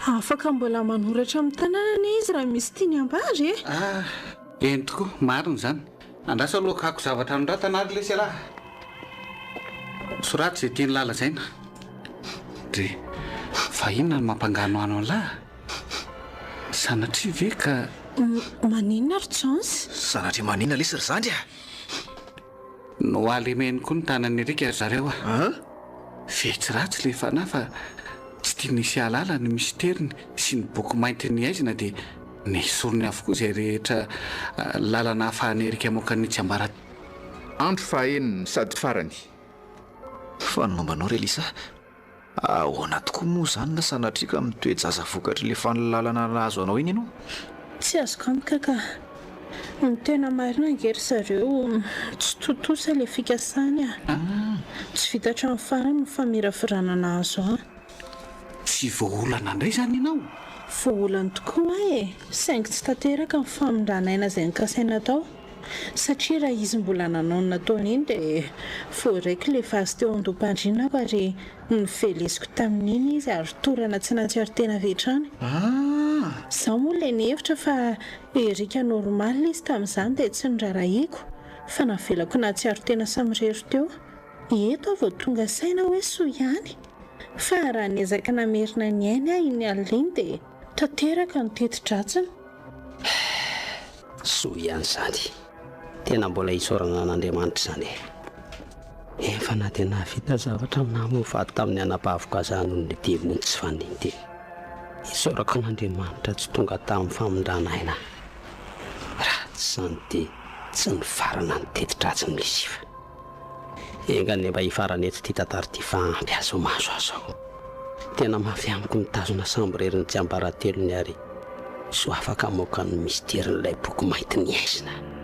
[SPEAKER 5] afaka mbola manoratra amin'ny tanàna izy raha misy tiany ambary e.
[SPEAKER 6] Eny tokoa, marina zany. Andrasa aloha kako zavatra anoratana ary lesy raha. Soraty izay tiany lalazaina. Dre, fa inona no mampangano ano an'lahy? Sanatria ve ka
[SPEAKER 5] maninona ry Jones?
[SPEAKER 2] Sanatria maninona lesy ry zandry a?
[SPEAKER 6] No alemeny koa ny tanany Erika zareo Vetsiratsy le fanahy fa tsy tia nisy alala ny misteriny sy ny boky mainty ny aizina dia nesorony avokoa izay rehetra lalana hahafahany erika moka ny tsiambara.
[SPEAKER 7] Andro fahaeniny sady farany.
[SPEAKER 2] Fa ny mombanao Relisa, ahoana tokoa moa izany na sanatrika amin'ny toe-jaza vokatry le fanolalana nahazo anao iny ianao?
[SPEAKER 5] Tsy azoko amika ka ny tena marina angery zareo tsy totosa ilay fikasany tsy vitatra amin'ny farany ny famirafiranana azo
[SPEAKER 6] Tsy voaolana indray izany ianao?
[SPEAKER 5] voaolany tokoa saingy tsy tanteraka ny famindranaina izay nikasaina tao satria raha izy mbola nanao ny nataony iny dia voaraiko ilay vazy teo an-dom-pandrinako ary nivelesiko tamin'iny izy ary torana tsy natsiaro tena vetrany. Zaho moa ilay nihevitra fa erika normal izy tamin'izany dia tsy nirarahiako fa navelako natsiaro tena samirery teo. Eto aho vao tonga saina hoe soa ihany fa raha niezaka namerina ny ainy iny alina iny dia tanteraka ny teti-dratsiny.
[SPEAKER 1] Soa ihany izany, tena mbola hisaorana an'Andriamanitra izany. Efa na tena vita zavatra aminahy moa fa tamin'ny anapahavoka azy noho ny deviny tsy faniny. Isaorako an'Andriamanitra tsy tonga tamin'ny famindrana aina. Raha tsy izany dia tsy ny farana ny teti-dratsiny milisiva. Engany mba hifarana eto ity tantara ity fa ampy azo maso azo. Tena mafy amiko nitazona samborerin'ny tsiambaratelony ary so afaka moka ny misteryn'ilay boky mainty ny aizina.